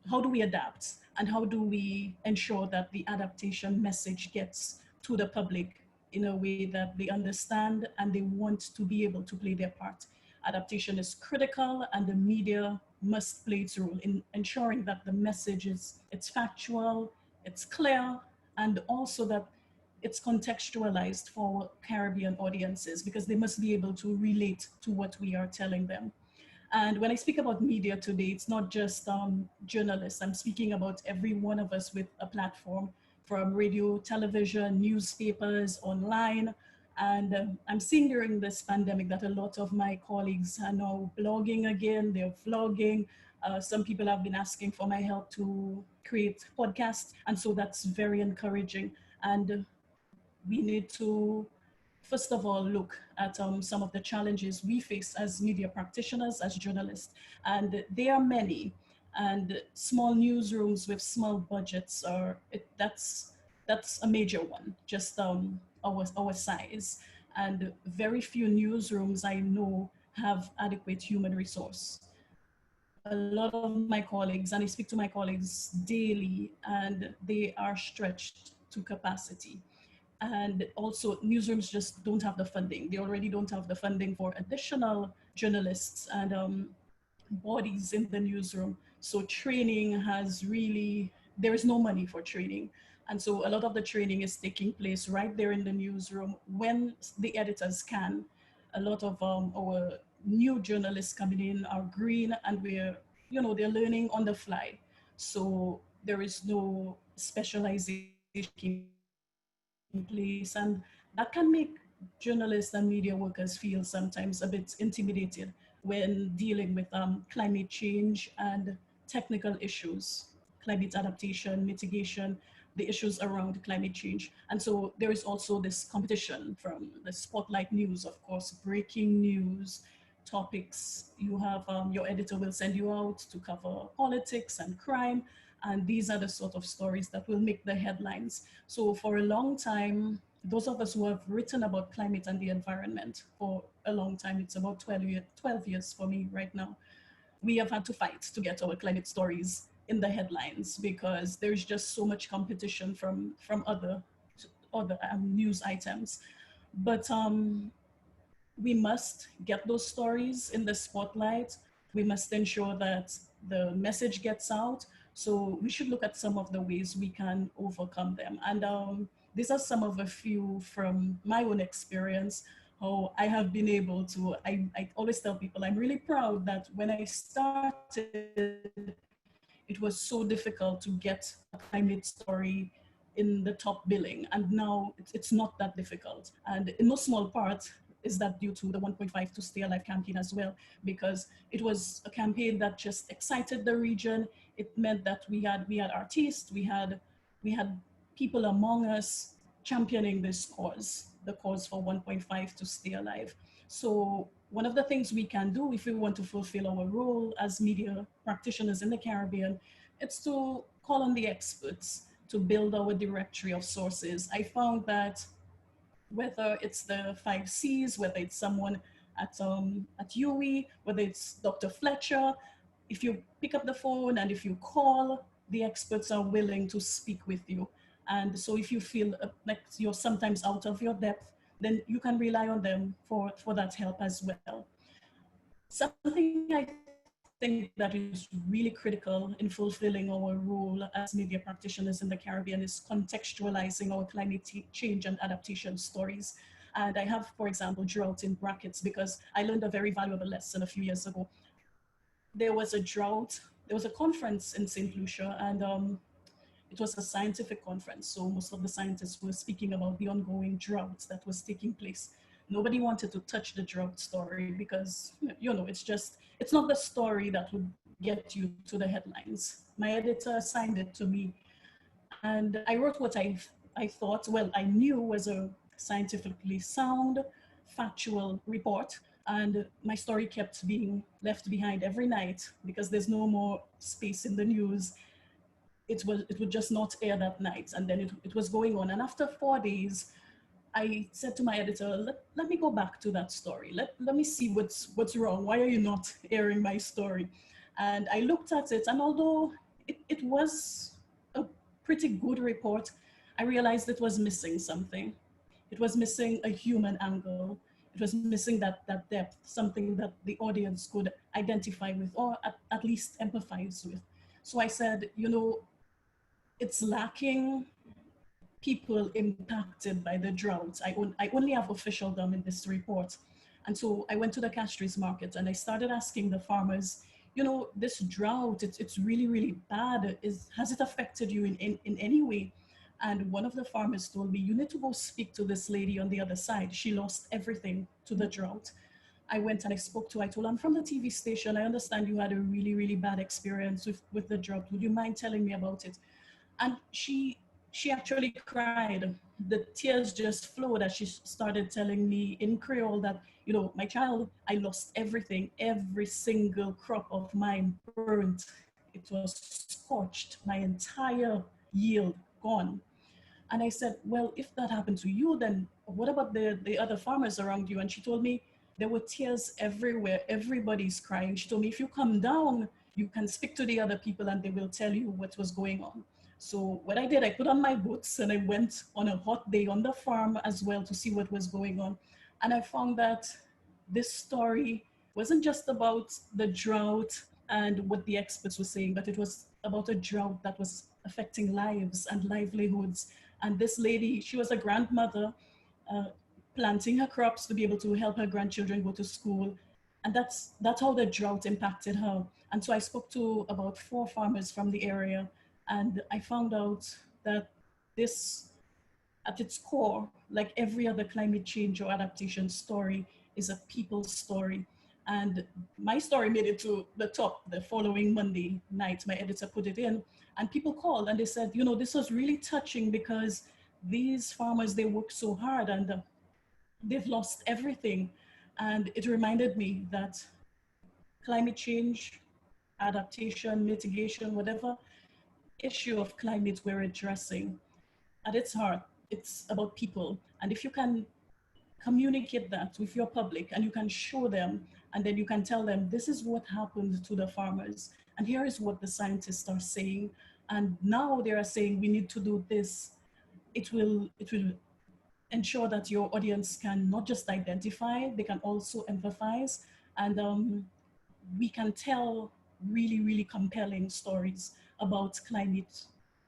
Speaker 7: how do we adapt? And how do we ensure that the adaptation message gets to the public in a way that they understand and they want to be able to play their part? Adaptation is critical and the media must play its role in ensuring that the message it's factual, it's clear, and also that it's contextualized for Caribbean audiences, because they must be able to relate to what we are telling them. And when I speak about media today, it's not just journalists. I'm speaking about every one of us with a platform, from radio, television, newspapers, online. And I'm seeing during this pandemic that a lot of my colleagues are now blogging again, they're vlogging. Some people have been asking for my help to create podcasts, and so that's very encouraging. And we need to, first of all, look at some of the challenges we face as media practitioners, as journalists, and there are many. And small newsrooms with small budgets that's a major one, just our size. And very few newsrooms I know have adequate human resource. A lot of my colleagues, and I speak to my colleagues daily, and they are stretched to capacity. And also newsrooms just don't have the funding. They already don't have the funding for additional journalists and bodies in the newsroom. So training has really, there is no money for training. And so a lot of the training is taking place right there in the newsroom when the editors can. A lot of our new journalists coming in are green, and they're learning on the fly. So there is no specialization in place, and that can make journalists and media workers feel sometimes a bit intimidated when dealing with climate change and technical issues, climate adaptation, mitigation, the issues around climate change. And so there is also this competition from the spotlight news, of course, breaking news topics. You have your editor will send you out to cover politics and crime, and these are the sort of stories that will make the headlines. So for a long time, those of us who have written about climate and the environment for a long time, it's about 12 years for me right now, we have had to fight to get our climate stories in the headlines because there's just so much competition from other news items. But we must get those stories in the spotlight. We must ensure that the message gets out. So we should look at some of the ways we can overcome them. And these are some of a few from my own experience, how I have been able to, I always tell people, I'm really proud that when I started, it was so difficult to get a climate story in the top billing. And now it's not that difficult. And in no small part, is that due to the 1.5 to Stay Alive campaign as well, because it was a campaign that just excited the region. It meant that we had artists, we had people among us championing this cause, the cause for 1.5 to Stay Alive. So one of the things we can do if we want to fulfill our role as media practitioners in the Caribbean, it's to call on the experts to build our directory of sources. I found that whether it's the 5 C's, whether it's someone at UWI, whether it's Dr. Fletcher, if you pick up the phone and if you call, the experts are willing to speak with you. And so if you feel like you're sometimes out of your depth, then you can rely on them for that help as well. Something I think that is really critical in fulfilling our role as media practitioners in the Caribbean is contextualizing our climate change and adaptation stories. And I have, for example, drought in brackets because I learned a very valuable lesson a few years ago. There was a drought, there was a conference in St. Lucia, and it was a scientific conference. So most of the scientists were speaking about the ongoing drought that was taking place. Nobody wanted to touch the drought story because, it's not the story that would get you to the headlines. My editor assigned it to me, and I wrote what I thought, I knew was a scientifically sound, factual report. And my story kept being left behind every night because there's no more space in the news. It would just not air that night. And then it was going on. And after 4 days, I said to my editor, let me go back to that story. Let me see what's wrong. Why are you not airing my story? And I looked at it, and although it was a pretty good report, I realized it was missing something. It was missing a human angle. It was missing that depth, something that the audience could identify with or at least empathize with. So I said, it's lacking people impacted by the drought. I only have officialdom in this report. And so I went to the Castries market and I started asking the farmers, this drought, it's really, really bad. Has it affected you in any way? And one of the farmers told me, you need to go speak to this lady on the other side. She lost everything to the drought. I went and I told her, I'm from the TV station. I understand you had a really, really bad experience with the drought. Would you mind telling me about it? And she actually cried. The tears just flowed as she started telling me in Creole that, you know, my child, I lost everything. Every single crop of mine burnt. It was scorched. My entire yield gone. And I said, well, if that happened to you, then what about the other farmers around you? And she told me there were tears everywhere. Everybody's crying. She told me, if you come down, you can speak to the other people and they will tell you what was going on. So what I did, I put on my boots and I went on a hot day on the farm as well to see what was going on. And I found that this story wasn't just about the drought and what the experts were saying, but it was about a drought that was affecting lives and livelihoods. And this lady, she was a grandmother, uh, planting her crops to be able to help her grandchildren go to school. And that's how the drought impacted her. And so I spoke to about 4 farmers from the area, and I found out that this, at its core, like every other climate change or adaptation story, is a people's story. And my story made it to the top the following Monday night. My editor put it in, and people called and they said, you know, this was really touching because these farmers, they work so hard and they've lost everything. And it reminded me that climate change, adaptation, mitigation, whatever issue of climate we're addressing, at its heart, it's about people. And if you can communicate that with your public and you can show them, and then you can tell them, this is what happened to the farmers, and here is what the scientists are saying, and now they are saying we need to do this, it will ensure that your audience can not just identify, they can also empathize, and we can tell really, really compelling stories about climate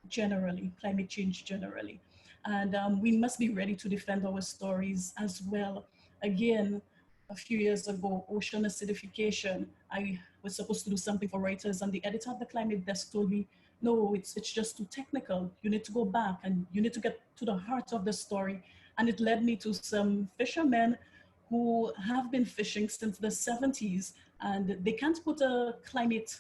Speaker 7: generally, climate change generally. And we must be ready to defend our stories as well. Again, a few years ago, ocean acidification, I was supposed to do something for Reuters, and the editor of the climate desk told me, no, it's just too technical. You need to go back and you need to get to the heart of the story. And it led me to some fishermen who have been fishing since the 70s, and they can't put a climate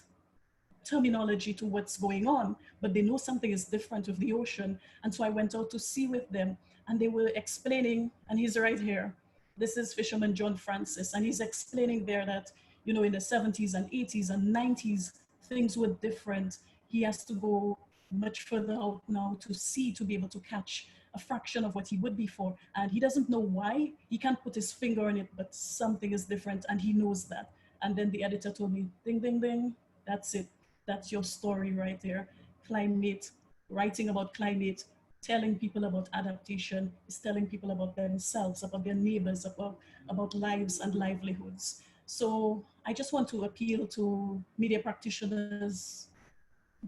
Speaker 7: terminology to what's going on, but they know something is different with the ocean. And so I went out to sea with them, and they were explaining, and he's right here. This is fisherman John Francis, and he's explaining there that, you know, in the 70s and 80s and 90s, things were different. He has to go much further out now to sea to be able to catch a fraction of what he would before. And he doesn't know why. He can't put his finger on it, but something is different, and he knows that. And then the editor told me, ding, ding, ding, that's it. That's your story right there. Climate, writing about climate, telling people about adaptation, is telling people about themselves, about their neighbors, about lives and livelihoods. So I just want to appeal to media practitioners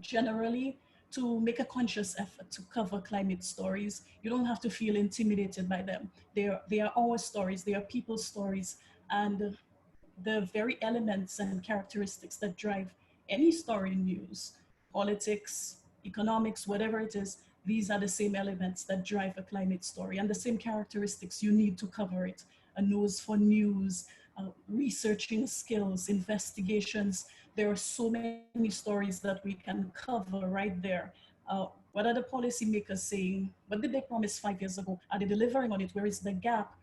Speaker 7: generally to make a conscious effort to cover climate stories. You don't have to feel intimidated by them. They are our stories, they are people's stories, and the very elements and characteristics that drive any story in news, politics, economics, whatever it is, these are the same elements that drive a climate story and the same characteristics you need to cover it. A nose for news, researching skills, investigations. There are so many stories that we can cover right there. What are the policymakers saying? What did they promise 5 years ago? Are they delivering on it? Where is the gap?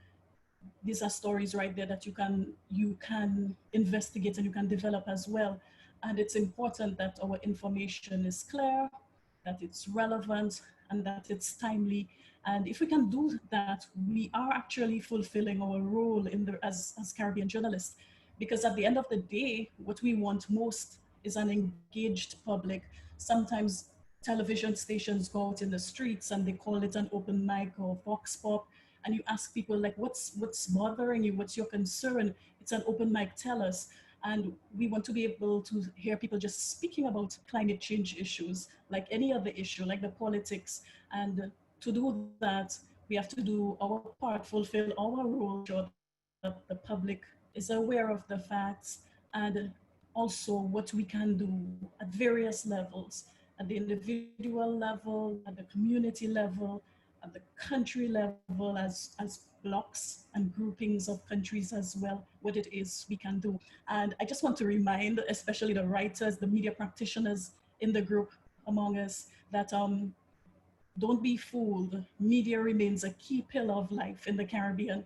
Speaker 7: These are stories right there that you can investigate and you can develop as well. And it's important that our information is clear, that it's relevant, and that it's timely. And if we can do that, we are actually fulfilling our role as Caribbean journalists. Because at the end of the day, what we want most is an engaged public. Sometimes television stations go out in the streets and they call it an open mic or vox pop, and you ask people like, what's bothering you? What's your concern? It's an open mic, tell us. And we want to be able to hear people just speaking about climate change issues, like any other issue, like the politics. And to do that, we have to do our part, fulfill our role, ensure that the public is aware of the facts, and also what we can do at various levels, at the individual level, at the community level, at the country level, as blocks and groupings of countries as well, what it is we can do. And I just want to remind, especially the writers, the media practitioners in the group among us, that don't be fooled. Media remains a key pillar of life in the Caribbean.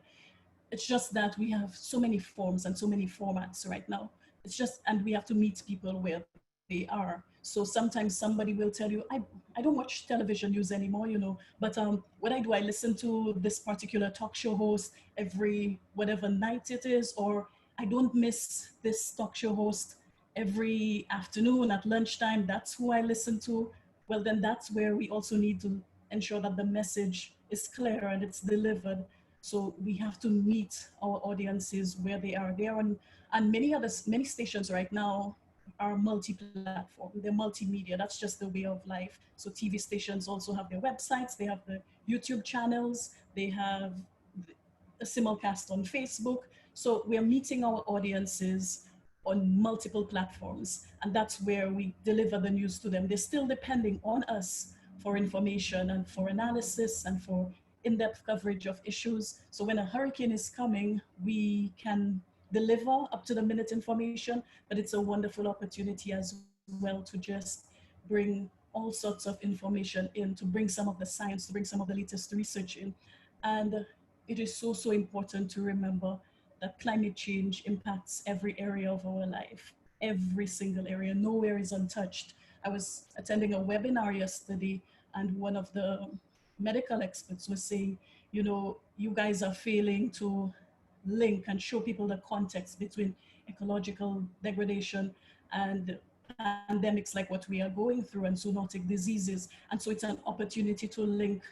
Speaker 7: It's just that we have so many forms and so many formats right now. It's just, and we have to meet people where they are. So sometimes somebody will tell you, I don't watch television news anymore, you know, but what I do, I listen to this particular talk show host every whatever night it is, or I don't miss this talk show host every afternoon at lunchtime. That's who I listen to. Well, then that's where we also need to ensure that the message is clear and it's delivered. So we have to meet our audiences where they are. They are on, and many stations right now are multi-platform. They're multimedia. That's just the way of life. So TV stations also have their websites. They have the YouTube channels. They have a simulcast on Facebook. So we're meeting our audiences on multiple platforms, and that's where we deliver the news to them. They're still depending on us for information and for analysis and for in-depth coverage of issues. So when a hurricane is coming, we can deliver up-to-the-minute information, but it's a wonderful opportunity as well to just bring all sorts of information in, to bring some of the science, to bring some of the latest research in. And it is so, so important to remember that climate change impacts every area of our life, every single area. Nowhere is untouched. I was attending a webinar yesterday, and one of the medical experts was saying, you know, you guys are failing to link and show people the context between ecological degradation and pandemics like what we are going through and zoonotic diseases. And so it's an opportunity to link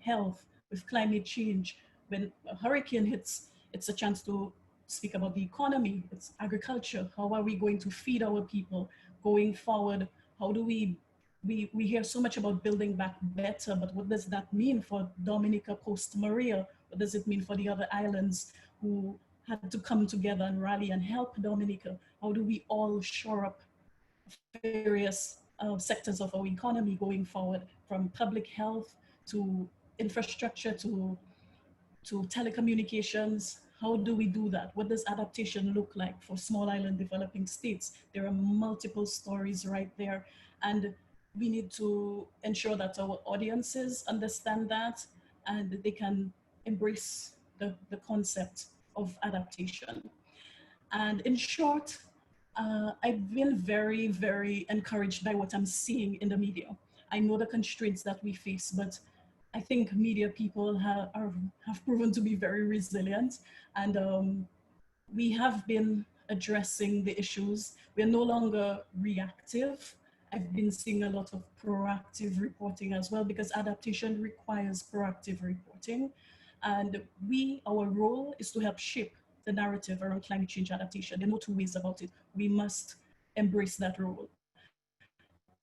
Speaker 7: health with climate change. When a hurricane hits, it's a chance to speak about the economy, it's agriculture. How are we going to feed our people going forward? How do we hear so much about building back better, but what does that mean for Dominica post Maria? What does it mean for the other islands who had to come together and rally and help Dominica? How do we all shore up various sectors of our economy going forward, from public health to infrastructure to telecommunications? How do we do that? What does adaptation look like for small island developing states? There are multiple stories right there. And we need to ensure that our audiences understand that and they can embrace the concept of adaptation. And in short, I've been very, very encouraged by what I'm seeing in the media. I know the constraints that we face, but I think media people have proven to be very resilient, and we have been addressing the issues. We're no longer reactive. I've been seeing a lot of proactive reporting as well, because adaptation requires proactive reporting. And our role is to help shape the narrative around climate change adaptation. There are no two ways about it. We must embrace that role.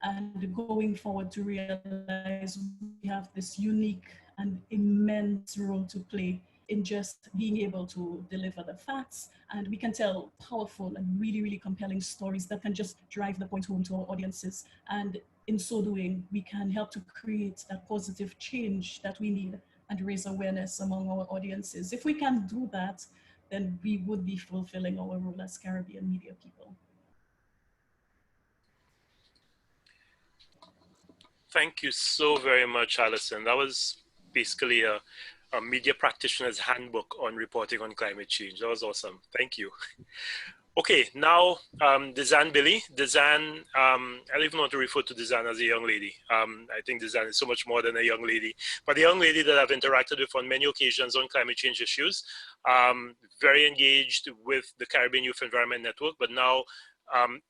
Speaker 7: And going forward, to realize we have this unique and immense role to play in just being able to deliver the facts, and we can tell powerful and really, really compelling stories that can just drive the point home to our audiences. And in so doing, we can help to create that positive change that we need and raise awareness among our audiences. If we can do that, then we would be fulfilling our role as Caribbean media people.
Speaker 2: Thank you so very much, Alison. That was basically a media practitioner's handbook on reporting on climate change. That was awesome. Thank you. Okay, now Dezan Billy. Dezan, I don't even want to refer to Dezan as a young lady. I think Dezan is so much more than a young lady, but a young lady that I've interacted with on many occasions on climate change issues. Very engaged with the Caribbean Youth Environment Network, but now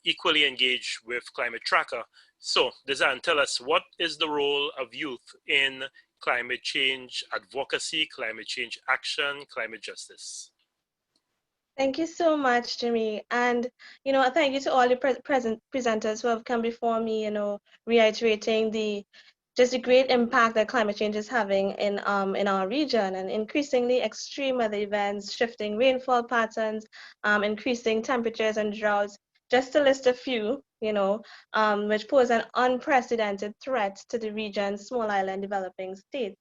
Speaker 2: equally engaged with Climate Tracker. So Dezan, tell us, what is the role of youth in climate change advocacy, climate change action, climate justice?
Speaker 8: Thank you so much, Jimmy. And, thank you to all the presenters who have come before me, reiterating the great impact that climate change is having in our region, and increasingly extreme weather events, shifting rainfall patterns, increasing temperatures and droughts, just to list a few, which pose an unprecedented threat to the region's small island developing states,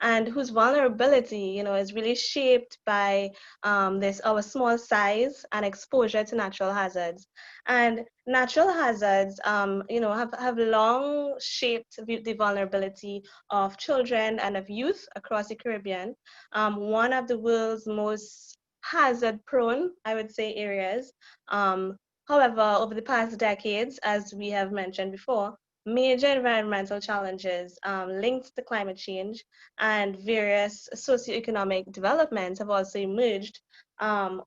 Speaker 8: and whose vulnerability, is really shaped by our small size and exposure to natural hazards. And natural hazards, have long shaped the vulnerability of children and of youth across the Caribbean. One of the world's most hazard-prone, I would say, areas. However, over the past decades, as we have mentioned before, major environmental challenges linked to climate change and various socioeconomic developments have also emerged and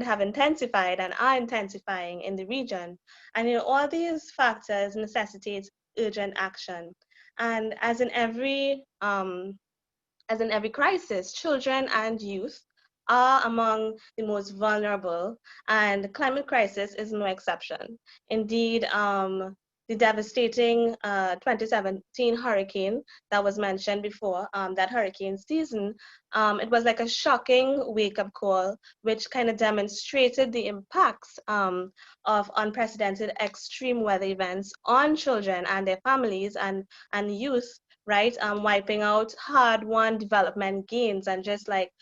Speaker 8: have intensified and are intensifying in the region. And all these factors necessitate urgent action. And as in every crisis, children and youth are among the most vulnerable, and the climate crisis is no exception. Indeed, the devastating 2017 hurricane that was mentioned before, that hurricane season, it was like a shocking wake-up call, which kind of demonstrated the impacts of unprecedented extreme weather events on children and their families and youth, right? Wiping out hard-won development gains and just like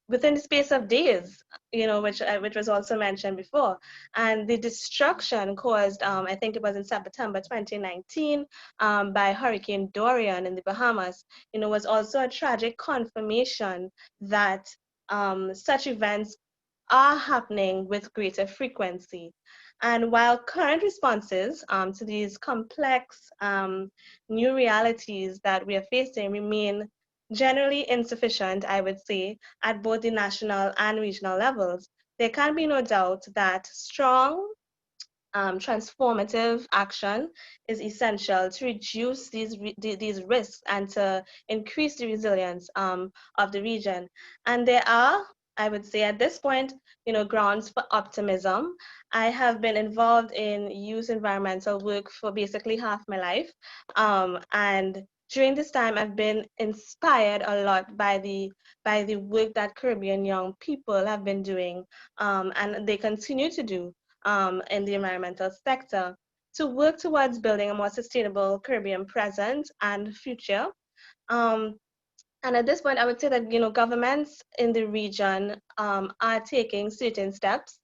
Speaker 8: within the space of days, which was also mentioned before. And the destruction caused, I think it was in September 2019, by Hurricane Dorian in the Bahamas, was also a tragic confirmation that such events are happening with greater frequency. And while current responses to these complex new realities that we are facing remain generally insufficient, I would say, at both the national and regional levels, there can be no doubt that strong transformative action is essential to reduce these risks and to increase the resilience of the region. And there are, I would say at this point, grounds for optimism. I have been involved in youth environmental work for basically half my life. And during this time, I've been inspired a lot by the work that Caribbean young people have been doing, and they continue to do in the environmental sector to work towards building a more sustainable Caribbean present and future. And at this point, I would say that governments in the region are taking certain steps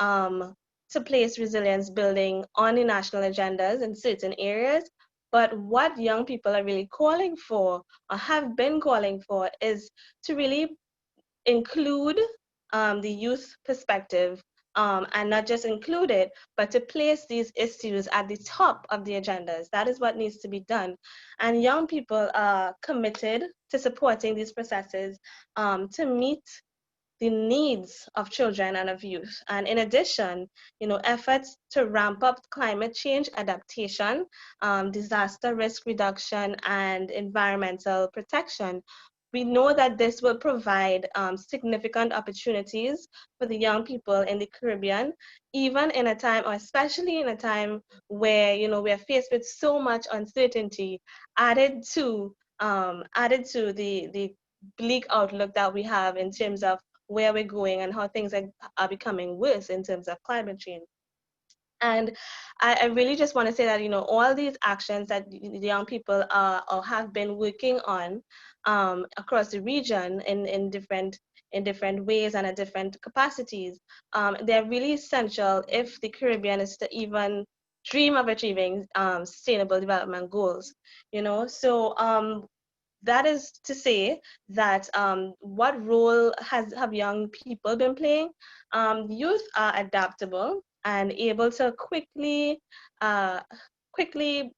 Speaker 8: to place resilience building on the national agendas in certain areas. But what young people are really calling for, or have been calling for, is to really include the youth perspective, and not just include it, but to place these issues at the top of the agendas. That is what needs to be done. And young people are committed to supporting these processes to meet the needs of children and of youth. And in addition, efforts to ramp up climate change adaptation, disaster risk reduction, and environmental protection. We know that this will provide significant opportunities for the young people in the Caribbean, even in a time, or especially in a time where we are faced with so much uncertainty, added to the bleak outlook that we have in terms of where we're going and how things are becoming worse in terms of climate change. And I really just want to say that, all these actions that the young people are or have been working on across the region in different ways and at different capacities, they're really essential if the Caribbean is to even dream of achieving sustainable development goals. So that is to say that what role have young people been playing? Youth are adaptable and able to quickly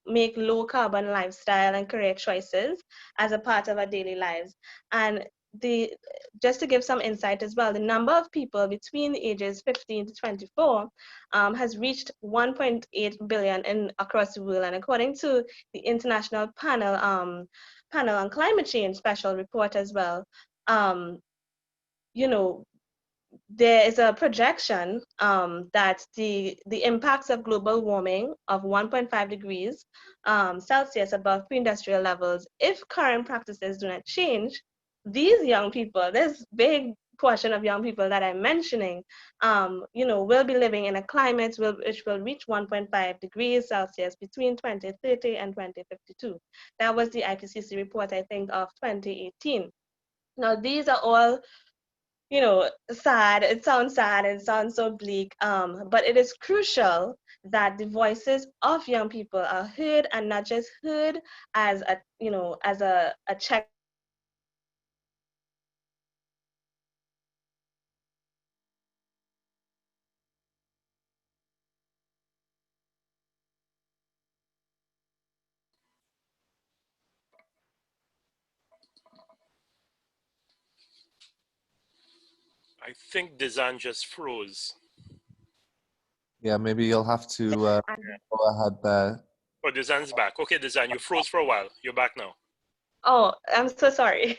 Speaker 8: make low carbon lifestyle and career choices as a part of our daily lives. And just to give some insight as well, the number of people between the ages 15 to 24 has reached 1.8 billion across the world. And according to the International Panel on Climate Change special report as well, there is a projection that the impacts of global warming of 1.5 degrees Celsius above pre-industrial levels, if current practices do not change, these young people, there's big portion of young people that I'm mentioning, will be living in a climate which will reach 1.5 degrees Celsius between 2030 and 2052. That was the IPCC report, I think, of 2018. Now, these are all, sad. It sounds sad. It sounds so bleak. But it is crucial that the voices of young people are heard, and not just heard as a check.
Speaker 2: I think Dizan just froze.
Speaker 5: Yeah, maybe you'll have to go ahead there.
Speaker 2: Oh, Dizan's back. Okay, Dizan, you froze for a while. You're back now.
Speaker 8: Oh, I'm so sorry.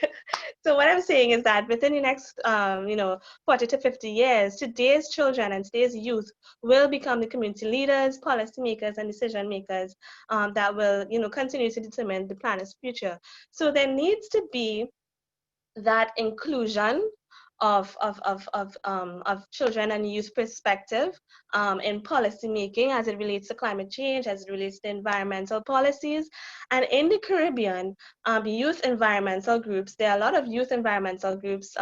Speaker 8: So what I'm saying is that within the next, 40 to 50 years, today's children and today's youth will become the community leaders, policymakers, and decision makers that will, continue to determine the planet's future. So there needs to be that inclusion of children and youth perspective in policy making as it relates to climate change, as it relates to environmental policies. And in the Caribbean, youth environmental groups, there are a lot of youth environmental groups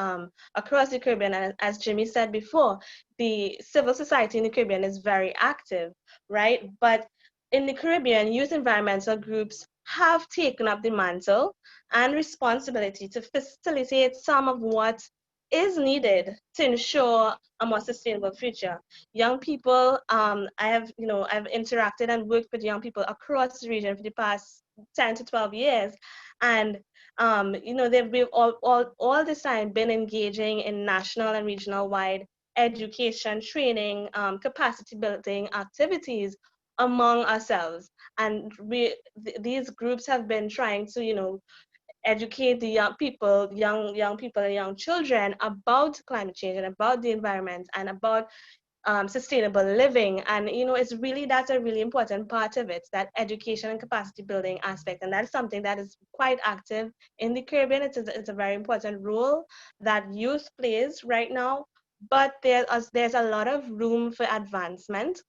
Speaker 8: across the Caribbean. And as Jimmy said before, the civil society in the Caribbean is very active, right? But in the Caribbean, youth environmental groups have taken up the mantle and responsibility to facilitate some of what is needed to ensure a more sustainable future. Young people, I've interacted and worked with young people across the region for the past 10 to 12 years. And, we've all this time been engaging in national and regional wide education, training, capacity building activities among ourselves. And these groups have been trying to, educate the young people and young children about climate change and about the environment and about sustainable living. And that's a really important part of it, that education and capacity building aspect. And that's something that is quite active in the Caribbean. It's a very important role that youth plays right now. But there's a lot of room for advancement.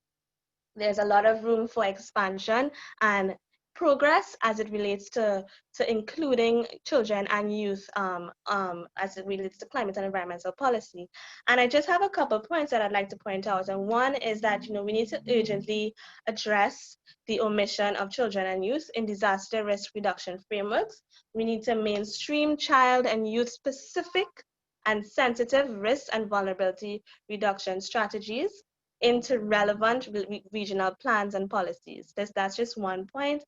Speaker 8: There's a lot of room for expansion and progress as it relates to including children and youth as it relates to climate and environmental policy. And I just have a couple of points that I'd like to point out. And one is that we need to urgently address the omission of children and youth in disaster risk reduction frameworks. We need to mainstream child and youth specific and sensitive risk and vulnerability reduction strategies into relevant regional plans and policies. That's just one point.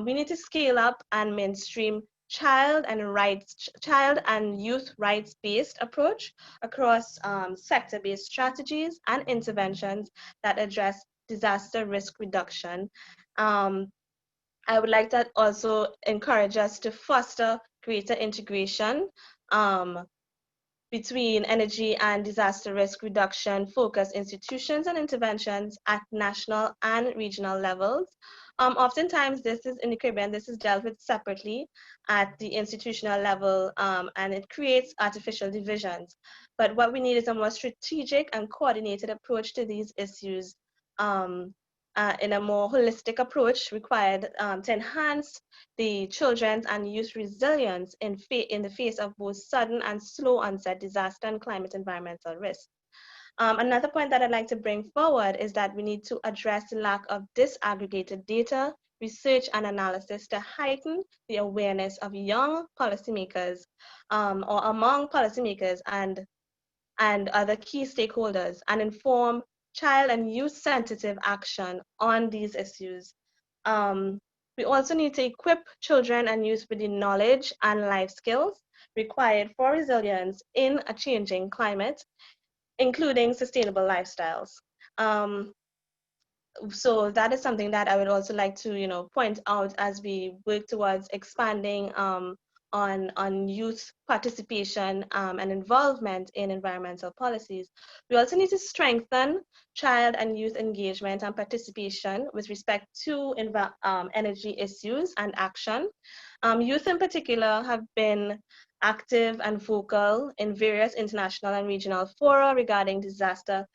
Speaker 8: We need to scale up and mainstream child and youth rights-based approach across sector-based strategies and interventions that address disaster risk reduction. I would like to also encourage us to foster greater integration between energy and disaster risk reduction focused institutions and interventions at national and regional levels. Oftentimes, this is in the Caribbean, this is dealt with separately at the institutional level, and it creates artificial divisions. But what we need is a more strategic and coordinated approach to these issues in a more holistic approach required to enhance the children's and youth resilience in the face of both sudden and slow onset disaster and climate environmental risk. Another point that I'd like to bring forward is that we need to address the lack of disaggregated data, research, and analysis to heighten the awareness of young policymakers or among policymakers and other key stakeholders, and inform child and youth sensitive action on these issues. We also need to equip children and youth with the knowledge and life skills required for resilience in a changing climate, including sustainable lifestyles. So that is something that I would also like to, point out as we work towards expanding on youth participation and involvement in environmental policies. We also need to strengthen child and youth engagement and participation with respect to energy issues and action. Youth in particular have been active and vocal in various international and regional fora regarding disaster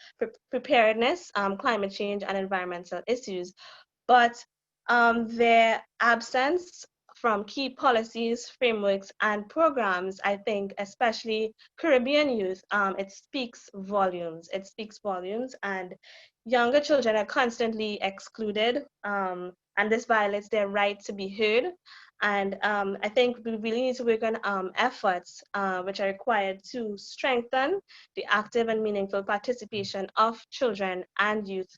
Speaker 8: preparedness, climate change, and environmental issues. But their absence from key policies, frameworks, and programs, I think, especially Caribbean youth, it speaks volumes. It speaks volumes, and younger children are constantly excluded, and this violates their right to be heard. And I think we really need to work on efforts which are required to strengthen the active and meaningful participation of children and youth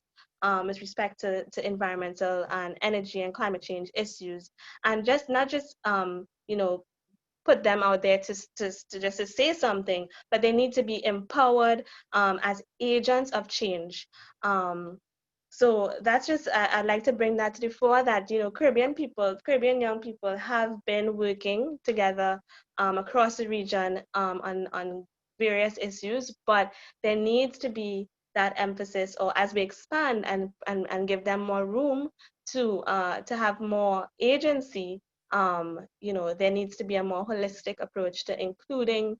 Speaker 8: with respect to environmental and energy and climate change issues, and just not just you know, put them out there to just to say something, but they need to be empowered as agents of change. So that's just, I'd like to bring that to the fore, that, you know, Caribbean young people have been working together across the region on various issues, but there needs to be that emphasis, or as we expand and give them more room to have more agency, you know, there needs to be a more holistic approach to including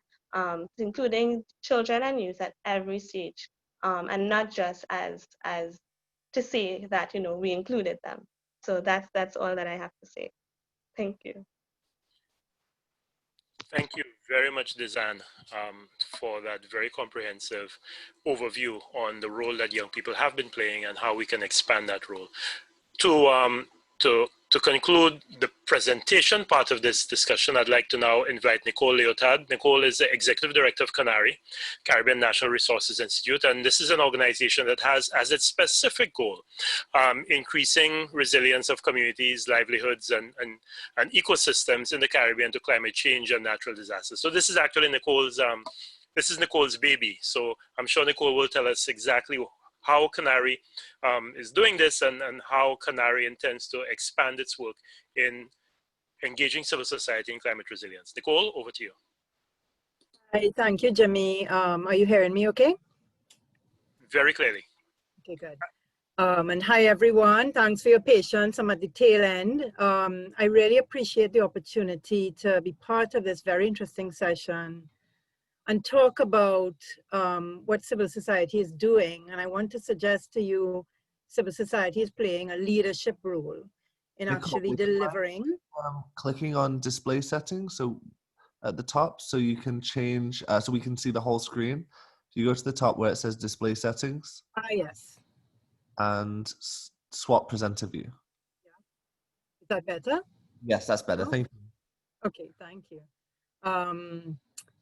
Speaker 8: children and youth at every stage, and not just as to say that, you know, we included them. So that's all that I have to say. Thank you.
Speaker 2: Thank you very much, Dizan, for that very comprehensive overview on the role that young people have been playing and how we can expand that role. To conclude the presentation part of this discussion, I'd like to now invite Nicole Leotard. Nicole is the Executive Director of Canary, Caribbean National Resources Institute, and this is an organization that has as its specific goal increasing resilience of communities, livelihoods, and ecosystems in the Caribbean to climate change and natural disasters. So this is actually Nicole's baby. So I'm sure Nicole will tell us exactly how Canary is doing this and how Canary intends to expand its work in engaging civil society in climate resilience. Nicole, over to you.
Speaker 9: Hi, thank you, Jimmy. Are you hearing me okay?
Speaker 2: Very clearly.
Speaker 9: Okay, good. And hi, everyone. Thanks for your patience. I'm at the tail end. I really appreciate the opportunity to be part of this very interesting session and talk about what civil society is doing. And I want to suggest to you, civil society is playing a leadership role in actually delivering.
Speaker 5: Clicking on display settings, so at the top, so you can change, so we can see the whole screen. You go to the top where it says display settings.
Speaker 9: Ah, yes.
Speaker 5: And swap presenter view.
Speaker 9: Yeah. Is that better?
Speaker 5: Yes, that's better.
Speaker 9: Oh.
Speaker 5: Thank you.
Speaker 9: Okay, thank you.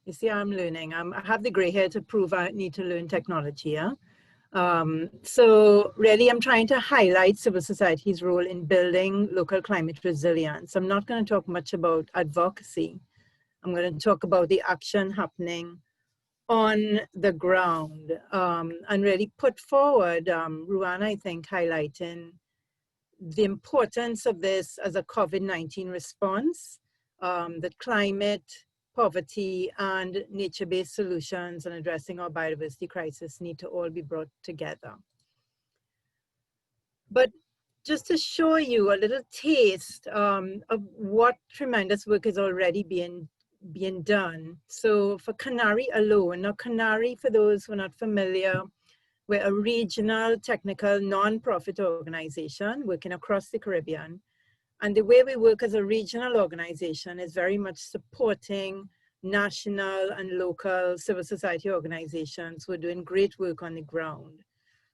Speaker 9: You see, I'm learning. I have the gray hair to prove I need to learn technology. Yeah? So really, I'm trying to highlight civil society's role in building local climate resilience. I'm not going to talk much about advocacy. I'm going to talk about the action happening on the ground, and really put forward, Ruan, I think, highlighting the importance of this as a COVID-19 response, that climate, poverty, and nature-based solutions and addressing our biodiversity crisis need to all be brought together. But just to show you a little taste of what tremendous work is already being done. So for Canary alone, now Canary, for those who are not familiar, we're a regional technical non-profit organization working across the Caribbean. And the way we work as a regional organization is very much supporting national and local civil society organizations who are doing great work on the ground.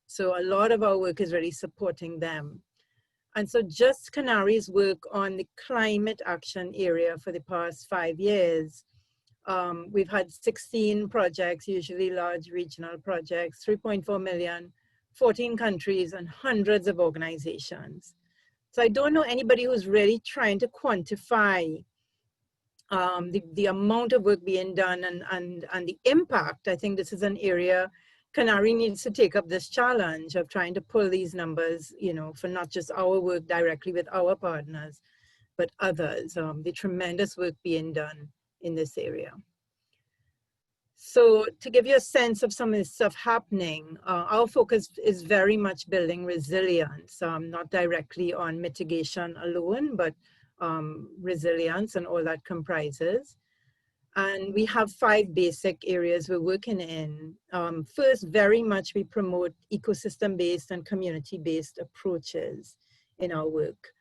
Speaker 9: So a lot of our work is really supporting them. And so just Canary's work on the climate action area for the past 5 years, we've had 16 projects, usually large regional projects, 3.4 million, 14 countries, and hundreds of organizations. So I don't know anybody who's really trying to quantify the amount of work being done and the impact. I think this is an area Canary needs to take up this challenge of trying to pull these numbers, you know, for not just our work directly with our partners, but others, the tremendous work being done in this area. So to give you a sense of some of this stuff happening, our focus is very much building resilience, not directly on mitigation alone, but resilience and all that comprises. And we have 5 basic areas we're working in. First, very much we promote ecosystem-based and community-based approaches in our work.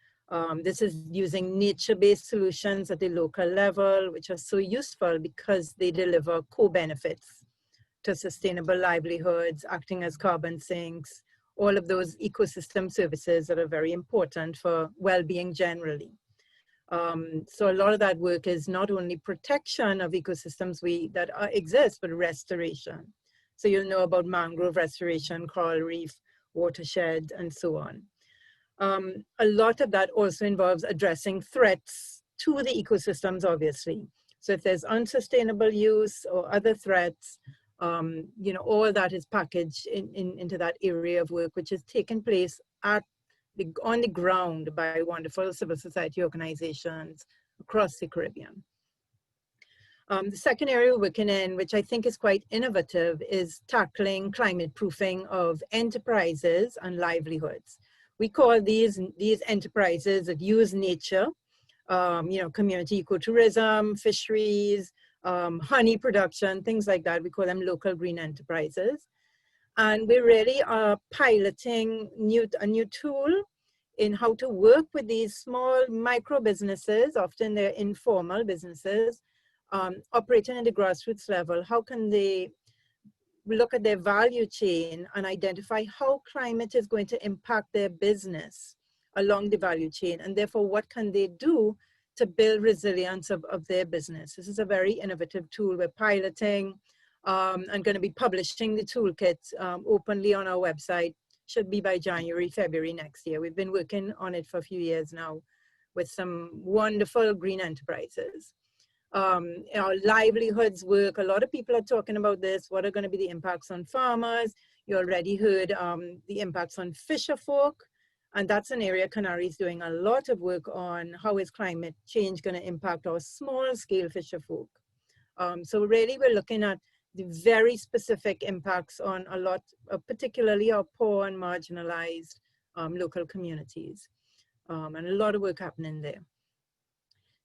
Speaker 9: This is using nature-based solutions at the local level, which are so useful because they deliver co-benefits to sustainable livelihoods, acting as carbon sinks, all of those ecosystem services that are very important for well-being generally. So a lot of that work is not only protection of ecosystems that exist, but restoration. So you'll know about mangrove restoration, coral reef, watershed, and so on. A lot of that also involves addressing threats to the ecosystems, obviously. So if there's unsustainable use or other threats, you know, all that is packaged into that area of work, which is taking place on the ground by wonderful civil society organizations across the Caribbean. The second area we're working in, which I think is quite innovative, is tackling climate proofing of enterprises and livelihoods. We call these enterprises that use nature, you know, community ecotourism, fisheries, honey production, things like that. We call them local green enterprises. And we really are piloting a new tool in how to work with these small micro businesses, often they're informal businesses, operating at the grassroots level. How can they look at their value chain and identify how climate is going to impact their business along the value chain, and therefore what can they do to build resilience of their business. This is a very innovative tool we're piloting. I'm going to be publishing the toolkit openly on our website. Should be by January, February next year. We've been working on it for a few years now with some wonderful green enterprises. Our livelihoods work, a lot of people are talking about this. What are going to be the impacts on farmers? You already heard the impacts on fisherfolk, and that's an area Canary is doing a lot of work on. How is climate change going to impact our small scale fisherfolk? So really we're looking at the very specific impacts on a lot, particularly our poor and marginalized local communities. And a lot of work happening there.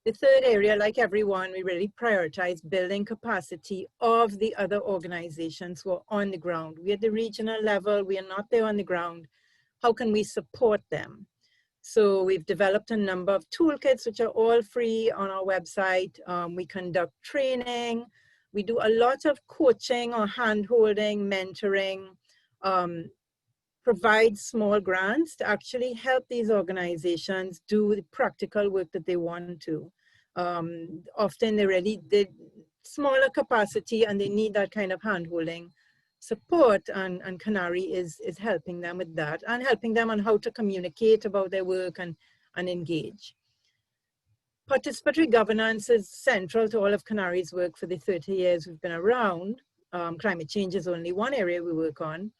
Speaker 9: The third area, like everyone, we really prioritize building capacity of the other organizations who are on the ground. We're at the regional level, we are not there on the ground. How can we support them? So we've developed a number of toolkits, which are all free on our website. We conduct training. We do a lot of coaching or hand-holding, mentoring, provide small grants to actually help these organizations do the practical work that they want to. Often they're smaller capacity and they need that kind of hand-holding support, and Canary is helping them with that and helping them on how to communicate about their work and engage. Participatory governance is central to all of Canary's work for the 30 years we've been around. Climate change is only one area we work on.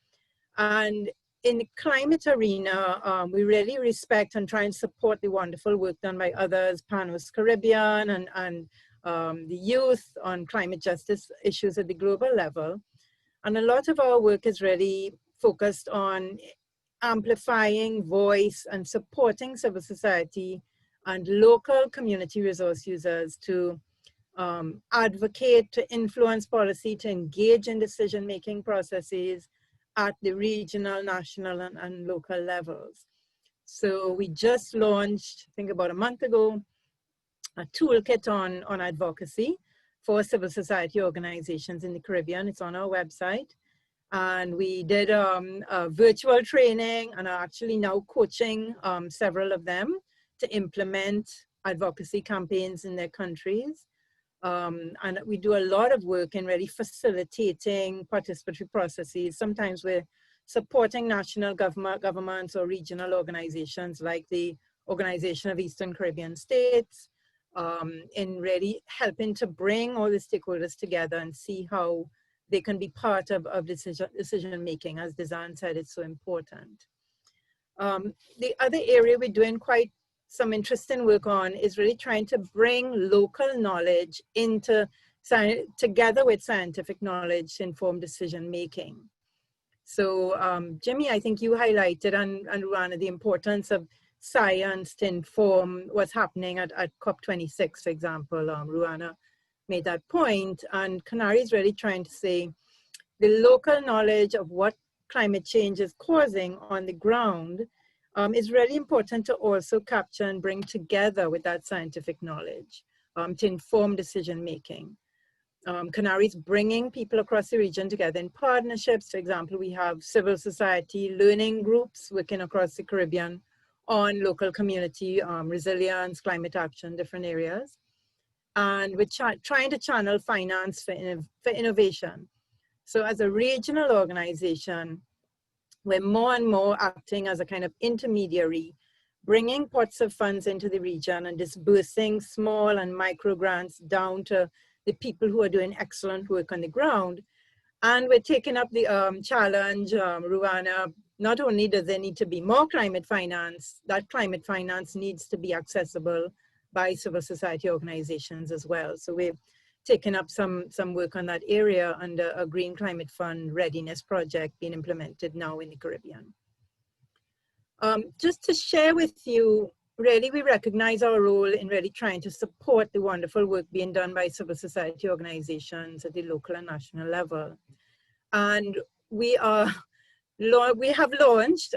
Speaker 9: And in the climate arena, we really respect and try and support the wonderful work done by others, Panos Caribbean and the youth on climate justice issues at the global level. And a lot of our work is really focused on amplifying voice and supporting civil society and local community resource users to advocate, to influence policy, to engage in decision-making processes at the regional, national, and local levels. So we just launched, I think about a month ago, a toolkit on advocacy for civil society organizations in the Caribbean. It's on our website. And we did a virtual training and are actually now coaching several of them to implement advocacy campaigns in their countries. And we do a lot of work in really facilitating participatory processes. Sometimes we're supporting national governments or regional organizations like the Organization of Eastern Caribbean States in really helping to bring all the stakeholders together and see how they can be part of decision making. As Dizan said, it's so important. The other area we're doing quite some interesting work on is really trying to bring local knowledge together with scientific knowledge to inform decision making. So Jimmy, I think you highlighted and Ruana the importance of science to inform what's happening at COP26, for example, Ruana. made that point, and Canary is really trying to say the local knowledge of what climate change is causing on the ground is really important to also capture and bring together with that scientific knowledge to inform decision making. Canary is bringing people across the region together in partnerships. For example, we have civil society learning groups working across the Caribbean on local community resilience, climate action, different areas. And we're trying to channel finance for innovation. So as a regional organization, we're more and more acting as a kind of intermediary, bringing pots of funds into the region and disbursing small and micro grants down to the people who are doing excellent work on the ground. And we're taking up the challenge, Ruana. Not only does there need to be more climate finance, that climate finance needs to be accessible by civil society organizations as well. So we've taken up some work on that area under a Green Climate Fund readiness project being implemented now in the Caribbean. Just to share with you, really we recognize our role in really trying to support the wonderful work being done by civil society organizations at the local and national level. And we have launched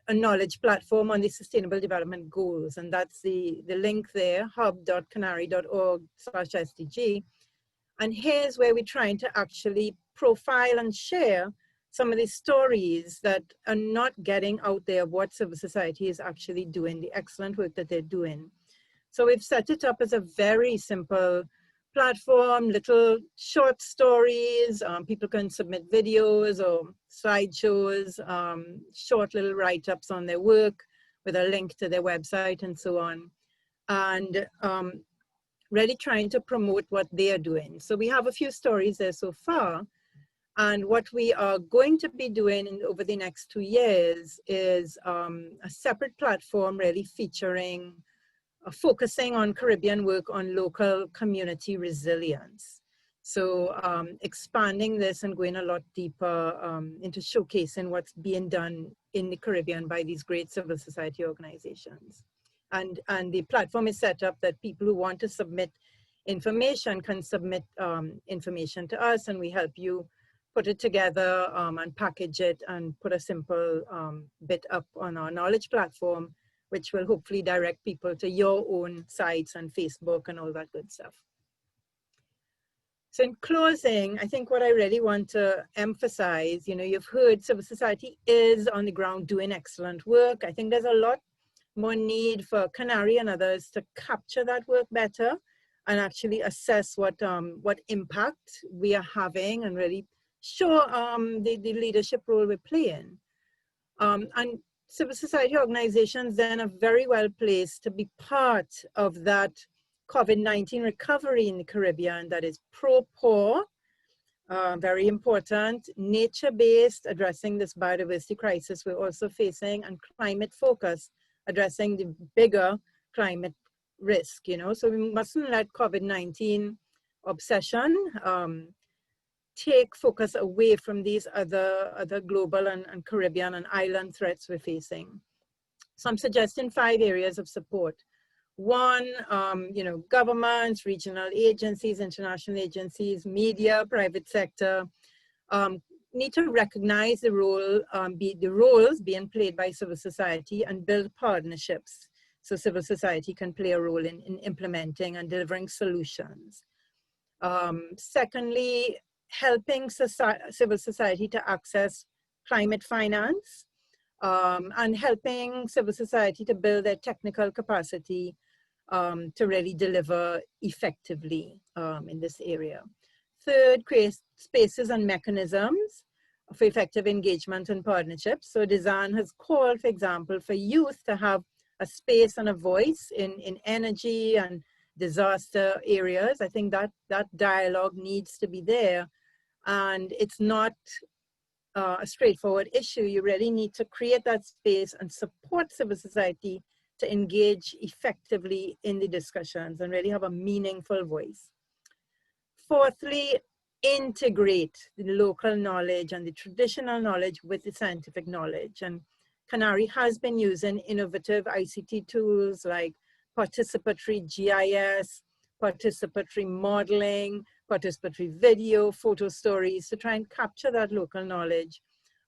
Speaker 9: a knowledge platform on the Sustainable Development Goals, and that's the link there, hub.canary.org/SDG. And here's where we're trying to actually profile and share some of the stories that are not getting out there of what civil society is actually doing, the excellent work that they're doing. So we've set it up as a very simple platform, little short stories. People can submit videos or slideshows, short little write-ups on their work with a link to their website and so on. And really trying to promote what they are doing. So we have a few stories there so far. And what we are going to be doing over the next 2 years is a separate platform really featuring focusing on Caribbean work on local community resilience. So expanding this and going a lot deeper into showcasing what's being done in the Caribbean by these great civil society organizations. And the platform is set up that people who want to submit information can submit information to us, and we help you put it together and package it and put a simple bit up on our knowledge platform, which will hopefully direct people to your own sites and Facebook and all that good stuff. So in closing, I think what I really want to emphasize, you've heard civil society is on the ground doing excellent work. I think there's a lot more need for Canary and others to capture that work better and actually assess what impact we are having and really show the leadership role we're playing. And civil society organizations then are very well placed to be part of that COVID-19 recovery in the Caribbean that is pro-poor, very important, nature-based, addressing this biodiversity crisis we're also facing, and climate-focused, addressing the bigger climate risk, So we mustn't let COVID-19 obsession take focus away from these other global and Caribbean and island threats we're facing. So I'm suggesting 5 areas of support. One, governments, regional agencies, international agencies, media, private sector, need to recognize the roles being played by civil society and build partnerships so civil society can play a role in implementing and delivering solutions. Secondly, helping civil society to access climate finance and helping civil society to build their technical capacity to really deliver effectively in this area. Third, create spaces and mechanisms for effective engagement and partnerships. So Design has called, for example, for youth to have a space and a voice in energy and disaster areas. I think that dialogue needs to be there. And it's not a straightforward issue. You really need to create that space and support civil society to engage effectively in the discussions and really have a meaningful voice. Fourthly, integrate the local knowledge and the traditional knowledge with the scientific knowledge. And Canary has been using innovative ICT tools like participatory GIS, participatory modeling, participatory video, photo stories to try and capture that local knowledge.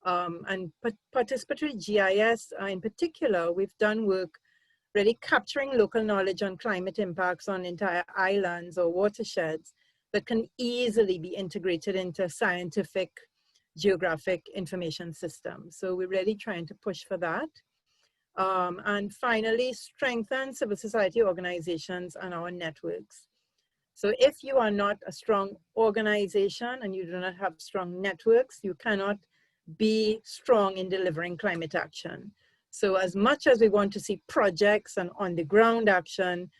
Speaker 9: And participatory GIS in particular, we've done work really capturing local knowledge on climate impacts on entire islands or watersheds that can easily be integrated into scientific geographic information systems. So we're really trying to push for that. And finally, strengthen civil society organizations and our networks. So if you are not a strong organization and you do not have strong networks, you cannot be strong in delivering climate action. So as much as we want to see projects and on-the-ground action,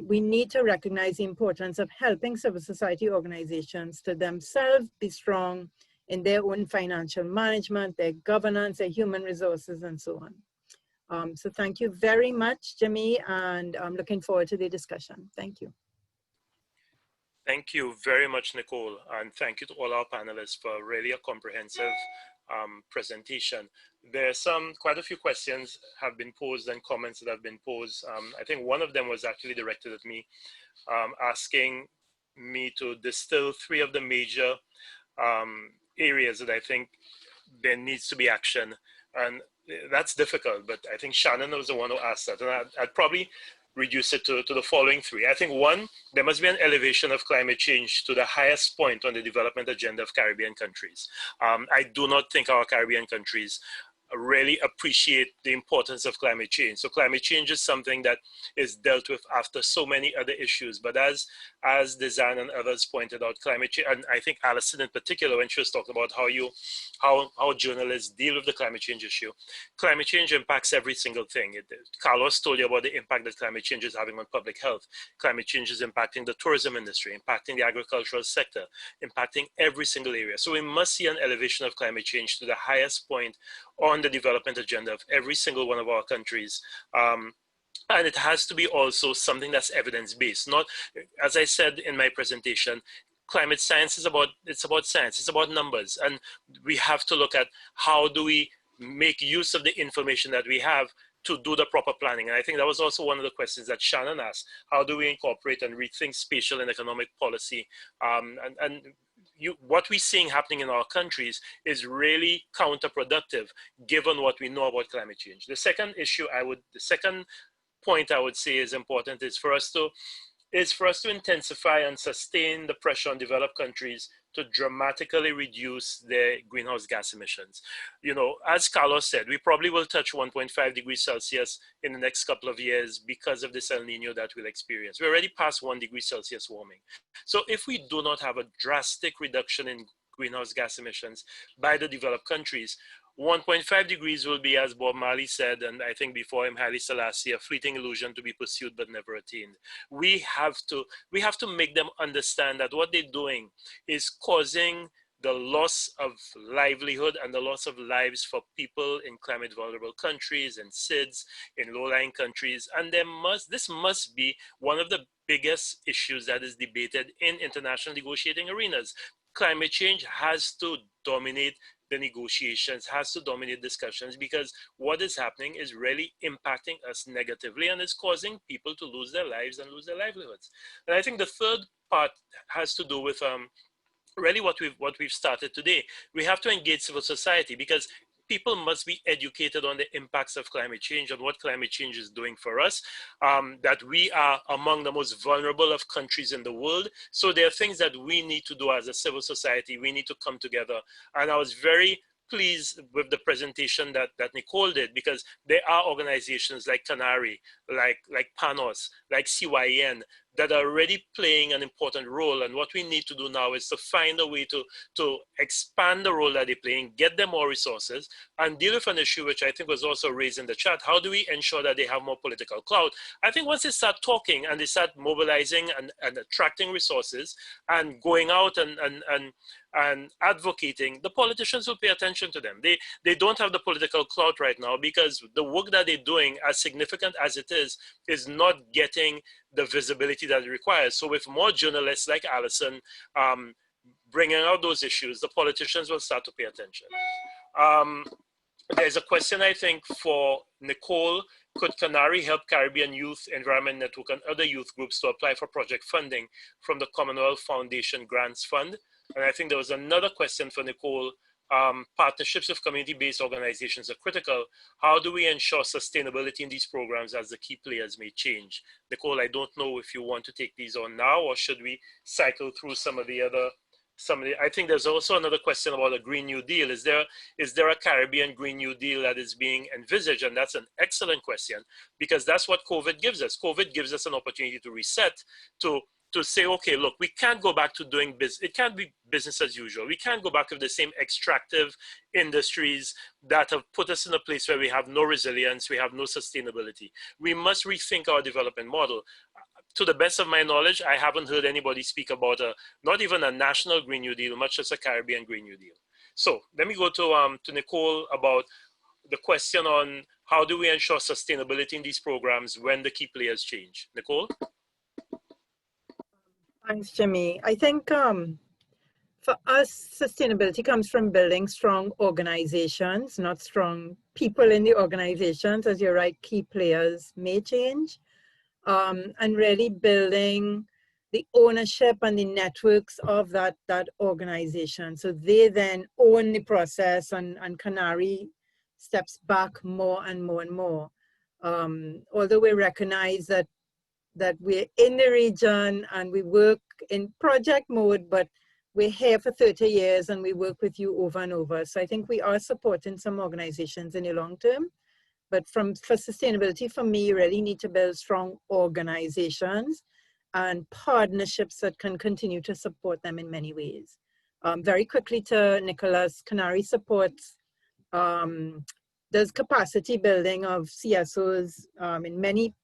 Speaker 9: we need to recognize the importance of helping civil society organizations to themselves be strong in their own financial management, their governance, their human resources, and so on. So thank you very much, Jimmy, and I'm looking forward to the discussion. Thank you.
Speaker 2: Thank you very much, Nicole, and thank you to all our panelists for really a comprehensive presentation. There are quite a few questions have been posed and comments that have been posed. I think one of them was actually directed at me, asking me to distill 3 of the major areas that I think there needs to be action. And that's difficult, but I think Shannon was the one who asked that. And I'd probably reduce it to the following 3. I think 1, there must be an elevation of climate change to the highest point on the development agenda of Caribbean countries. I do not think our Caribbean countries really appreciate the importance of climate change. So climate change is something that is dealt with after so many other issues. But as Dezanne and others pointed out, climate change, and I think Alison in particular, when she was talking about how journalists deal with the climate change issue, climate change impacts every single thing. Carlos told you about the impact that climate change is having on public health. Climate change is impacting the tourism industry, impacting the agricultural sector, impacting every single area. So we must see an elevation of climate change to the highest point on the development agenda of every single one of our countries. And it has to be also something that's evidence-based. Not, as I said in my presentation, climate science is about science, it's about numbers. And we have to look at how do we make use of the information that we have to do the proper planning. And I think that was also one of the questions that Shannon asked. How do we incorporate and rethink spatial and economic policy? What we're seeing happening in our countries is really counterproductive given what we know about climate change. The second point I would say is important is for us to intensify and sustain the pressure on developed countries to dramatically reduce their greenhouse gas emissions. You know, as Carlos said, we probably will touch 1.5 degrees Celsius in the next couple of years because of this El Nino that we'll experience. We're already past 1 degree Celsius warming. So if we do not have a drastic reduction in greenhouse gas emissions by the developed countries, 1.5 degrees will be, as Bob Marley said, and I think before him, Haile Selassie, a fleeting illusion to be pursued but never attained. We have to make them understand that what they're doing is causing the loss of livelihood and the loss of lives for people in climate vulnerable countries, in SIDS, in low-lying countries. And this must be one of the biggest issues that is debated in international negotiating arenas. Climate change has to dominate the negotiations, has to dominate discussions, because what is happening is really impacting us negatively and is causing people to lose their lives and lose their livelihoods. And I think the third part has to do with really what we've started today. We have to engage civil society, because people must be educated on the impacts of climate change, on what climate change is doing for us, that we are among the most vulnerable of countries in the world. So there are things that we need to do as a civil society. We need to come together. And I was very pleased with the presentation that Nicole did, because there are organizations like Canary, like PANOS, like CYN, that are already playing an important role. And what we need to do now is to find a way to expand the role that they're playing, get them more resources, and deal with an issue which I think was also raised in the chat. How do we ensure that they have more political clout? I think once they start talking and they start mobilizing and attracting resources and going out and advocating, the politicians will pay attention to them. They don't have the political clout right now, because the work that they're doing, as significant as it is not getting the visibility that it requires. So with more journalists like Alison bringing out those issues, the politicians will start to pay attention. there's a question, I think, for Nicole. Could Canary help Caribbean Youth Environment Network and other youth groups to apply for project funding from the Commonwealth Foundation Grants Fund? And I think there was another question for Nicole. Partnerships with community-based organizations are critical. How do we ensure sustainability in these programs as the key players may change? Nicole, I don't know if you want to take these on now, or should we cycle through some of the other, I think there's also another question about a Green New Deal. Is there a Caribbean Green New Deal that is being envisaged? And that's an excellent question, because that's what COVID gives us. COVID gives us an opportunity to reset, to say, okay, look, we can't go back to doing business. It can't be business as usual. We can't go back to the same extractive industries that have put us in a place where we have no resilience, we have no sustainability. We must rethink our development model. To the best of my knowledge, I haven't heard anybody speak about not even a national Green New Deal, much less a Caribbean Green New Deal. So let me go to Nicole about the question on how do we ensure sustainability in these programs when the key players change. Nicole?
Speaker 9: Thanks, Jimmy. I think for us, sustainability comes from building strong organizations, not strong people in the organizations. As you're right, key players may change. And really building the ownership and the networks of that organization. So they then own the process, and Canary steps back more and more and more. Although we recognize that we're in the region and we work in project mode, but we're here for 30 years and we work with you over and over. So I think we are supporting some organizations in the long term. But for sustainability, for me, you really need to build strong organizations and partnerships that can continue to support them in many ways. Very quickly to Nicholas, Canary supports, does capacity building of CSOs in many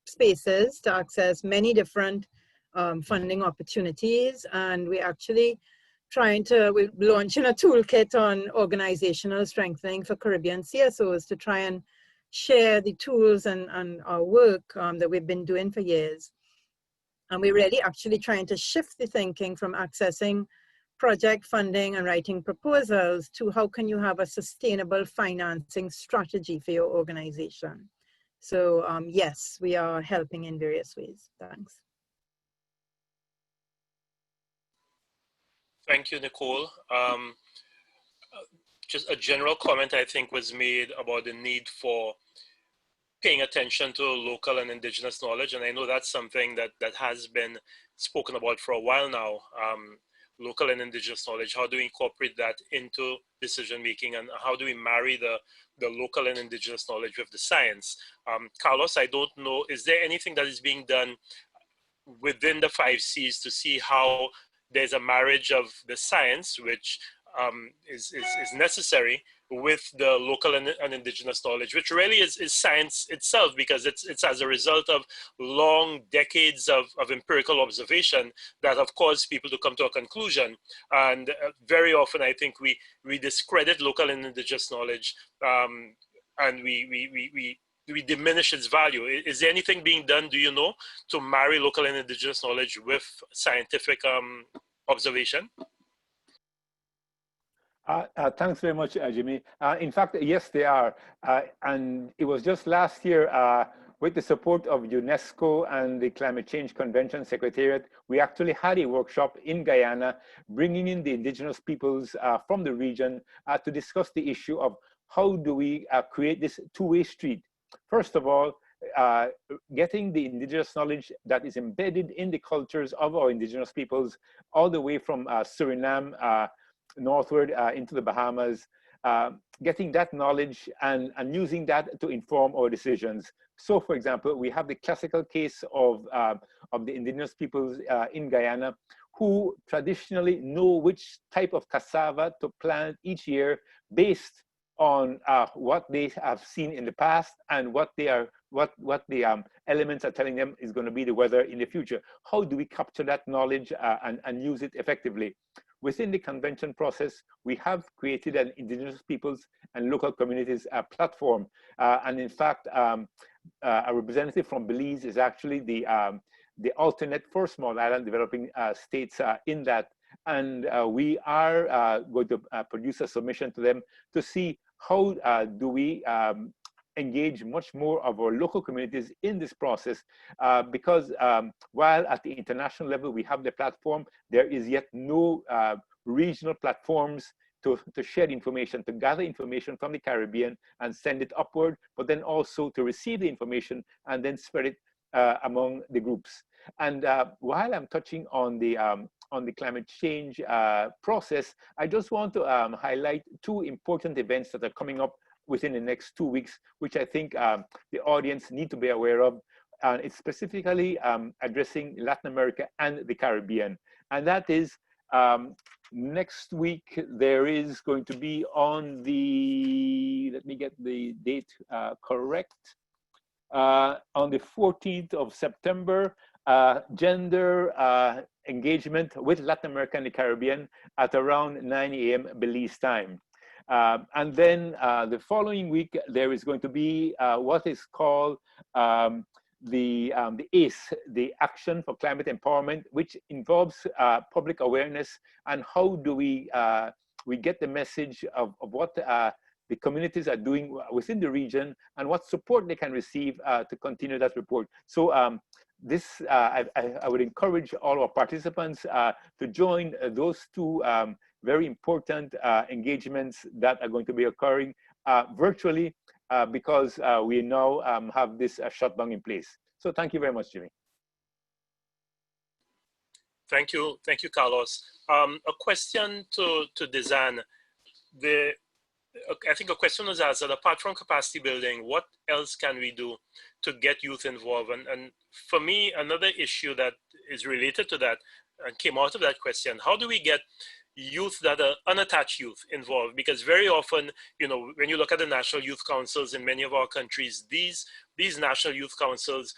Speaker 9: spaces to access many different funding opportunities. And we're actually we're launching a toolkit on organizational strengthening for Caribbean CSOs to try and share the tools and our work that we've been doing for years. And we're really actually trying to shift the thinking from accessing project funding and writing proposals to how can you have a sustainable financing strategy for your organization. So yes, we are helping in various ways. Thanks.
Speaker 2: Thank you, Nicole. Just a general comment I think was made about the need for paying attention to local and indigenous knowledge. And I know that's something that has been spoken about for a while now. Local and indigenous knowledge, how do we incorporate that into decision making, and how do we marry the local and indigenous knowledge with the science? Carlos, I don't know, is there anything that is being done within the 5 C's to see how there's a marriage of the science, which is necessary, with the local and indigenous knowledge, which really is science itself, because it's as a result of long decades of empirical observation that have caused people to come to a conclusion. And very often I think we discredit local and indigenous knowledge, and we diminish its value. Is there anything being done, do you know, to marry local and indigenous knowledge with scientific observation?
Speaker 1: Thanks very much, Jimmy. In fact, yes, they are. And it was just last year, with the support of UNESCO and the Climate Change Convention Secretariat, we actually had a workshop in Guyana, bringing in the indigenous peoples from the region to discuss the issue of how do we create this two-way street. First of all, getting the indigenous knowledge that is embedded in the cultures of our indigenous peoples, all the way from Suriname northward into the Bahamas, getting that knowledge and using that to inform our decisions. So, for example, we have the classical case of the indigenous peoples in Guyana, who traditionally know which type of cassava to plant each year based on what they have seen in the past and what the elements are telling them is going to be the weather in the future. How do we capture that knowledge and use it effectively? Within the convention process, we have created an Indigenous Peoples and Local Communities platform. And in fact, a representative from Belize is actually the alternate for small island developing states in that. And we are going to produce a submission to them to see how do we engage much more of our local communities in this process, because while at the international level we have the platform, there is yet no regional platforms to share information, to gather information from the Caribbean and send it upward, but then also to receive the information and then spread it among the groups. And while I'm touching on the climate change process, I just want to highlight two important events that are coming up within the next 2 weeks, which I think the audience need to be aware of. It's specifically addressing Latin America and the Caribbean. And that is next week, there is going to be on the, let me get the date correct, on the 14th of September, gender engagement with Latin America and the Caribbean at around 9 a.m. Belize time. And then the following week, there is going to be what is called the ACE, the Action for Climate Empowerment, which involves public awareness and how do we get the message of what the communities are doing within the region and what support they can receive to continue that report. So this, I would encourage all our participants to join those two very important engagements that are going to be occurring virtually because we now have this shutdown in place. So thank you very much, Jimmy.
Speaker 2: Thank you, Carlos. A question to Dizan. I think a question was asked that apart from capacity building, what else can we do to get youth involved? And for me, another issue that is related to that and came out of that question, how do we get youth that are unattached youth involved? Because very often, you know, when you look at the national youth councils in many of our countries, these national youth councils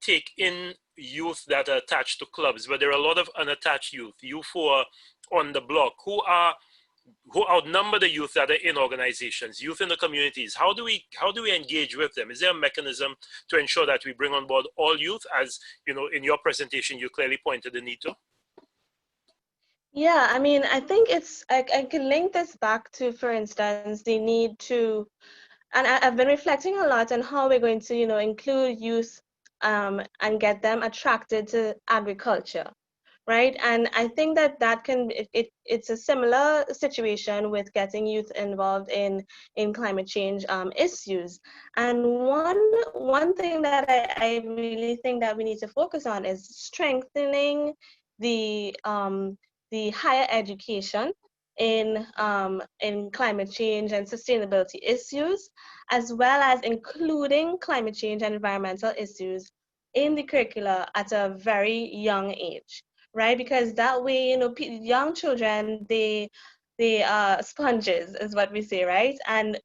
Speaker 2: take in youth that are attached to clubs, but there are a lot of unattached youth who are on the block, who outnumber the youth that are in organizations, youth in the communities. How do we engage with them? Is there a mechanism to ensure that we bring on board all youth, as you know, in your presentation, you clearly pointed the need to?
Speaker 8: Yeah, I mean, I think I can link this back to, for instance, the need to, and I've been reflecting a lot on how we're going to, you know, include youth and get them attracted to agriculture, right? And I think that can, it's a similar situation with getting youth involved in climate change issues. And one thing that I really think that we need to focus on is strengthening the higher education in climate change and sustainability issues, as well as including climate change and environmental issues in the curricula at a very young age, right? Because that way, you know, young children, they are sponges, is what we say, right? And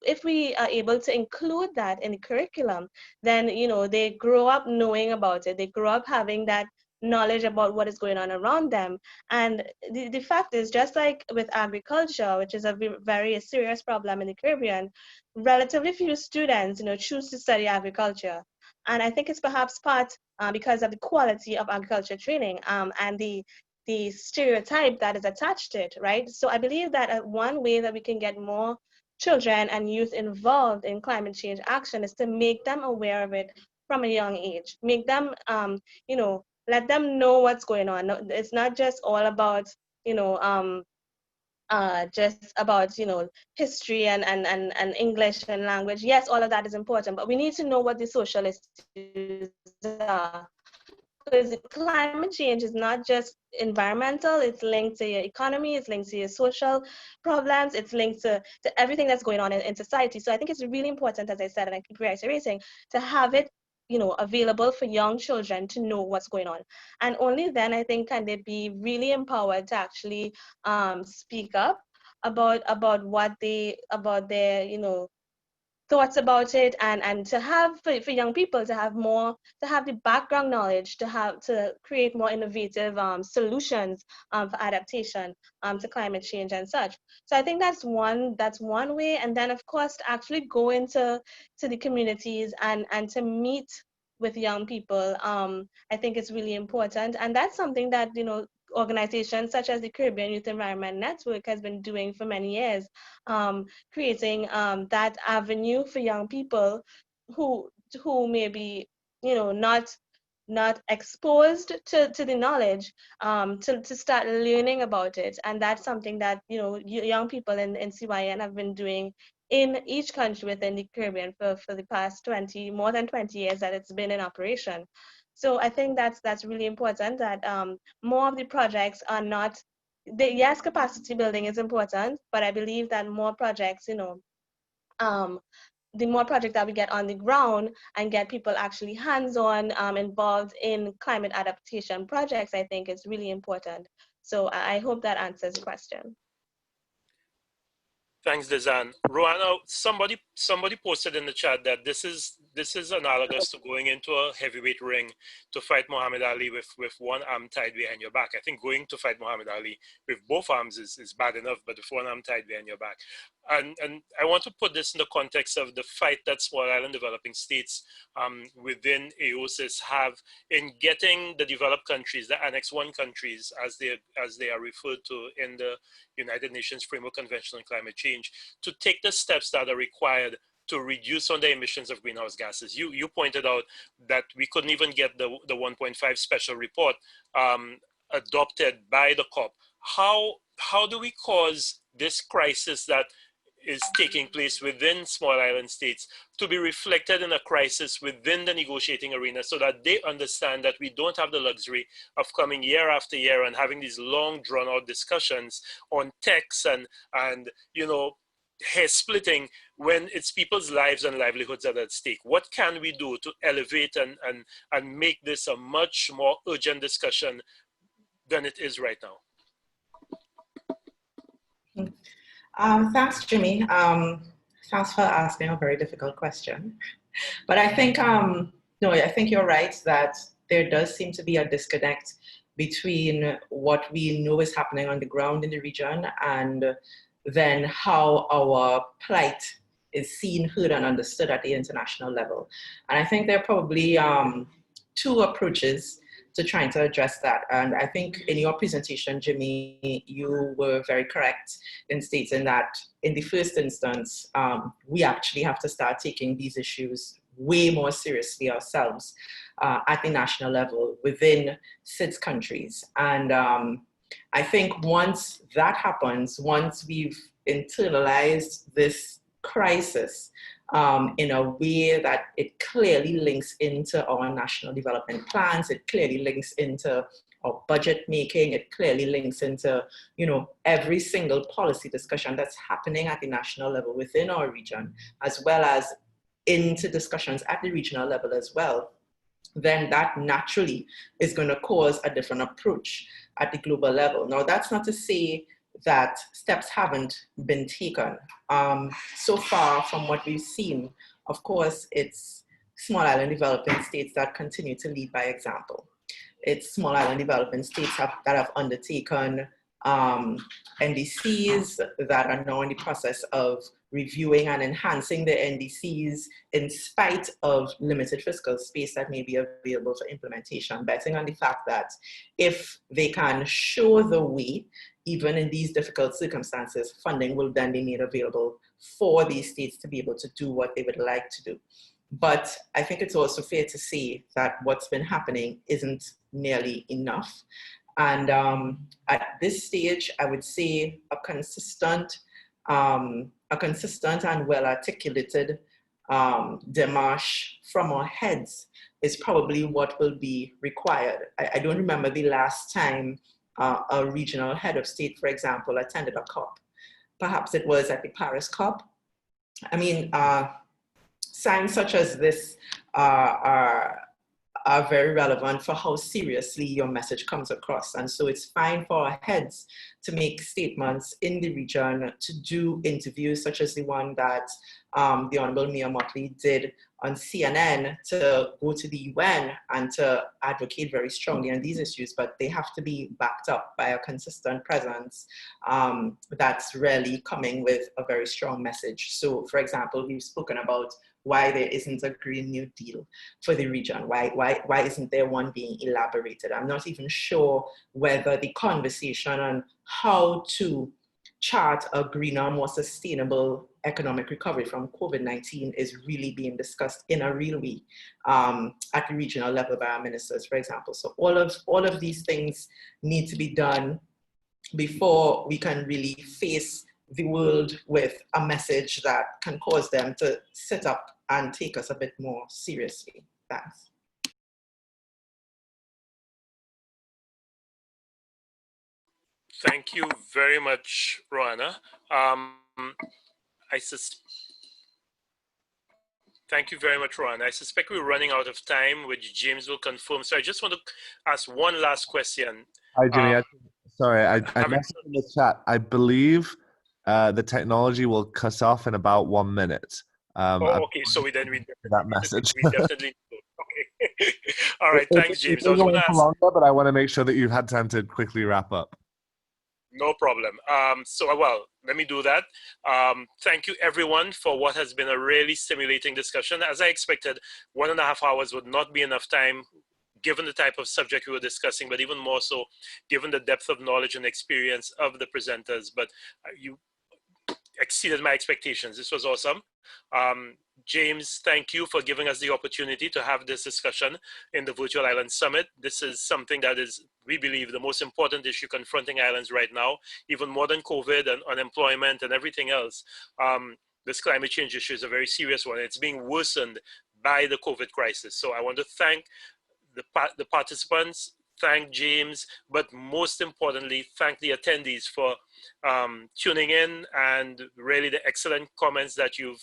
Speaker 8: if we are able to include that in the curriculum, then, you know, they grow up knowing about it. They grow up having that knowledge about what is going on around them. And the fact is, just like with agriculture, which is a very serious problem in the Caribbean, relatively few students, you know, choose to study agriculture. And I think it's perhaps part because of the quality of agriculture training and the stereotype that is attached to it, right? So I believe that one way that we can get more children and youth involved in climate change action is to make them aware of it from a young age. Make them, you know, let them know what's going on. It's not just all about, you know, just about, you know, history and English and language. Yes, all of that is important, but we need to know what the social issues are. Because climate change is not just environmental, it's linked to your economy, it's linked to your social problems, it's linked to everything that's going on in society. So I think it's really important, as I said, and I keep reiterating, to have it, you know, available for young children to know what's going on. And only then, I think, can they be really empowered to actually speak up about what about their, you know, thoughts about it, and to have for young people to have the background knowledge to create more innovative solutions for adaptation to climate change and such. So I think that's one way. And then of course to actually go into the communities and to meet with young people, I think it's really important. And that's something that, you know, organizations such as the Caribbean Youth Environment Network has been doing for many years, creating that avenue for young people who may be, not exposed to the knowledge, to start learning about it. And that's something that, young people in CYN have been doing in each country within the Caribbean for the past more than 20 years that it's been in operation. So I think that's really important, that more of the projects are not, yes, capacity building is important, but I believe that more projects, the more projects that we get on the ground and get people actually hands-on, involved in climate adaptation projects, I think is really important. So I hope that answers the question.
Speaker 2: Thanks, Dezan. Roanna, somebody posted in the chat that this is analogous to going into a heavyweight ring to fight Muhammad Ali with one arm tied behind your back. I think going to fight Muhammad Ali with both arms is bad enough, but with one arm tied behind your back. And I want to put this in the context of the fight that small island developing states within AOSIS have in getting the developed countries, the Annex 1 countries, as they are referred to in the United Nations Framework Convention on Climate Change, to take the steps that are required to reduce on the emissions of greenhouse gases. You pointed out that we couldn't even get the 1.5 special report adopted by the COP. How do we cause this crisis that is taking place within small island states to be reflected in a crisis within the negotiating arena, so that they understand that we don't have the luxury of coming year after year and having these long drawn out discussions on texts and hair splitting when it's people's lives and livelihoods that are at stake? What can we do to elevate and make this a much more urgent discussion than it is right now?
Speaker 6: Thanks, Jimmy. Thanks for asking a very difficult question. But I think, I think you're right that there does seem to be a disconnect between what we know is happening on the ground in the region and then how our plight is seen, heard, and understood at the international level. And I think there are probably two approaches to trying to address that. And I think in your presentation, Jimmy, you were very correct in stating that in the first instance, we actually have to start taking these issues way more seriously ourselves at the national level within SIDS countries. And I think once that happens, once we've internalized this crisis in a way that it clearly links into our national development plans, it clearly links into our budget making, it clearly links into, every single policy discussion that's happening at the national level within our region, as well as into discussions at the regional level as well, then that naturally is going to cause a different approach at the global level. Now, that's not to say that steps haven't been taken. So far from what we've seen, of course, it's small island developing states that continue to lead by example. It's small island developing states that have undertaken NDCs that are now in the process of reviewing and enhancing the NDCs in spite of limited fiscal space that may be available for implementation, betting on the fact that if they can show the way, even in these difficult circumstances, funding will then be made available for these states to be able to do what they would like to do. But I think it's also fair to say that what's been happening isn't nearly enough. And at this stage, I would say a consistent and well-articulated démarche from our heads is probably what will be required. I don't remember the last time a regional head of state, for example, attended a COP. Perhaps it was at the Paris COP. I mean, signs such as this are very relevant for how seriously your message comes across. And so it's fine for our heads to make statements in the region, to do interviews such as the one that the Honorable Mia Motley did on CNN, to go to the UN and to advocate very strongly on these issues, but they have to be backed up by a consistent presence that's really coming with a very strong message. So, for example, we've spoken about why there isn't a Green New Deal for the region. Why isn't there one being elaborated? I'm not even sure whether the conversation on how to chart a greener, more sustainable economic recovery from COVID-19 is really being discussed in a real way at the regional level by our ministers, for example. So all of these things need to be done before we can really face the world with a message that can cause them to sit up and take us a bit more seriously. Thanks.
Speaker 2: Thank you very much, Roanna. Thank you very much, Roanna. I suspect we're running out of time, which James will confirm. So I just want to ask one last question.
Speaker 5: Hi, Jimmy. Sorry, I messaged in the chat. I believe the technology will cut off in about 1 minute.
Speaker 2: Okay, so we
Speaker 5: that message.
Speaker 2: We definitely okay. All right, thanks, James.
Speaker 5: I was going to ask longer, but I want to make sure that you had time to quickly wrap up.
Speaker 2: No problem. Well, let me do that. Thank you, everyone, for what has been a really stimulating discussion. As I expected, 1.5 hours would not be enough time, given the type of subject we were discussing, but even more so, given the depth of knowledge and experience of the presenters. But you exceeded my expectations. This was awesome. James, thank you for giving us the opportunity to have this discussion in the Virtual Island Summit. This is something that is, we believe, the most important issue confronting islands right now, even more than COVID and unemployment and everything else. This climate change issue is a very serious one. It's being worsened by the COVID crisis. So I want to thank the participants, thank James, but most importantly, thank the attendees for tuning in and really the excellent comments that you've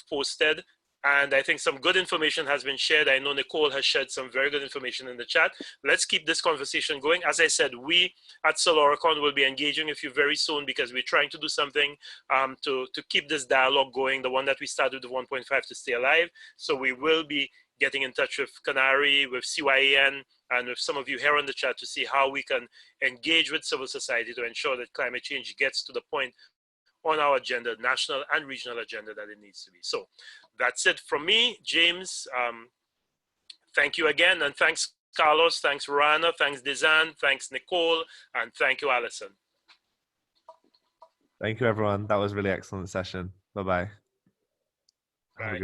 Speaker 2: posted. And I think some good information has been shared. I know Nicole has shared some very good information in the chat. Let's keep this conversation going. As I said, we at Soloricon will be engaging with you very soon because we're trying to do something to keep this dialogue going, the one that we started with 1.5 to stay alive. So we will be getting in touch with Canary, with CYAN, and with some of you here on the chat to see how we can engage with civil society to ensure that climate change gets to the point on our agenda, national and regional agenda, that it needs to be. So that's it from me, James. Thank you again, and thanks Carlos, thanks Rana, thanks Dizan, thanks Nicole, and thank you, Alison.
Speaker 5: Thank you, everyone. That was a really excellent session. Bye-bye.
Speaker 2: Bye.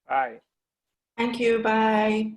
Speaker 1: Bye.
Speaker 6: Thank you. Bye.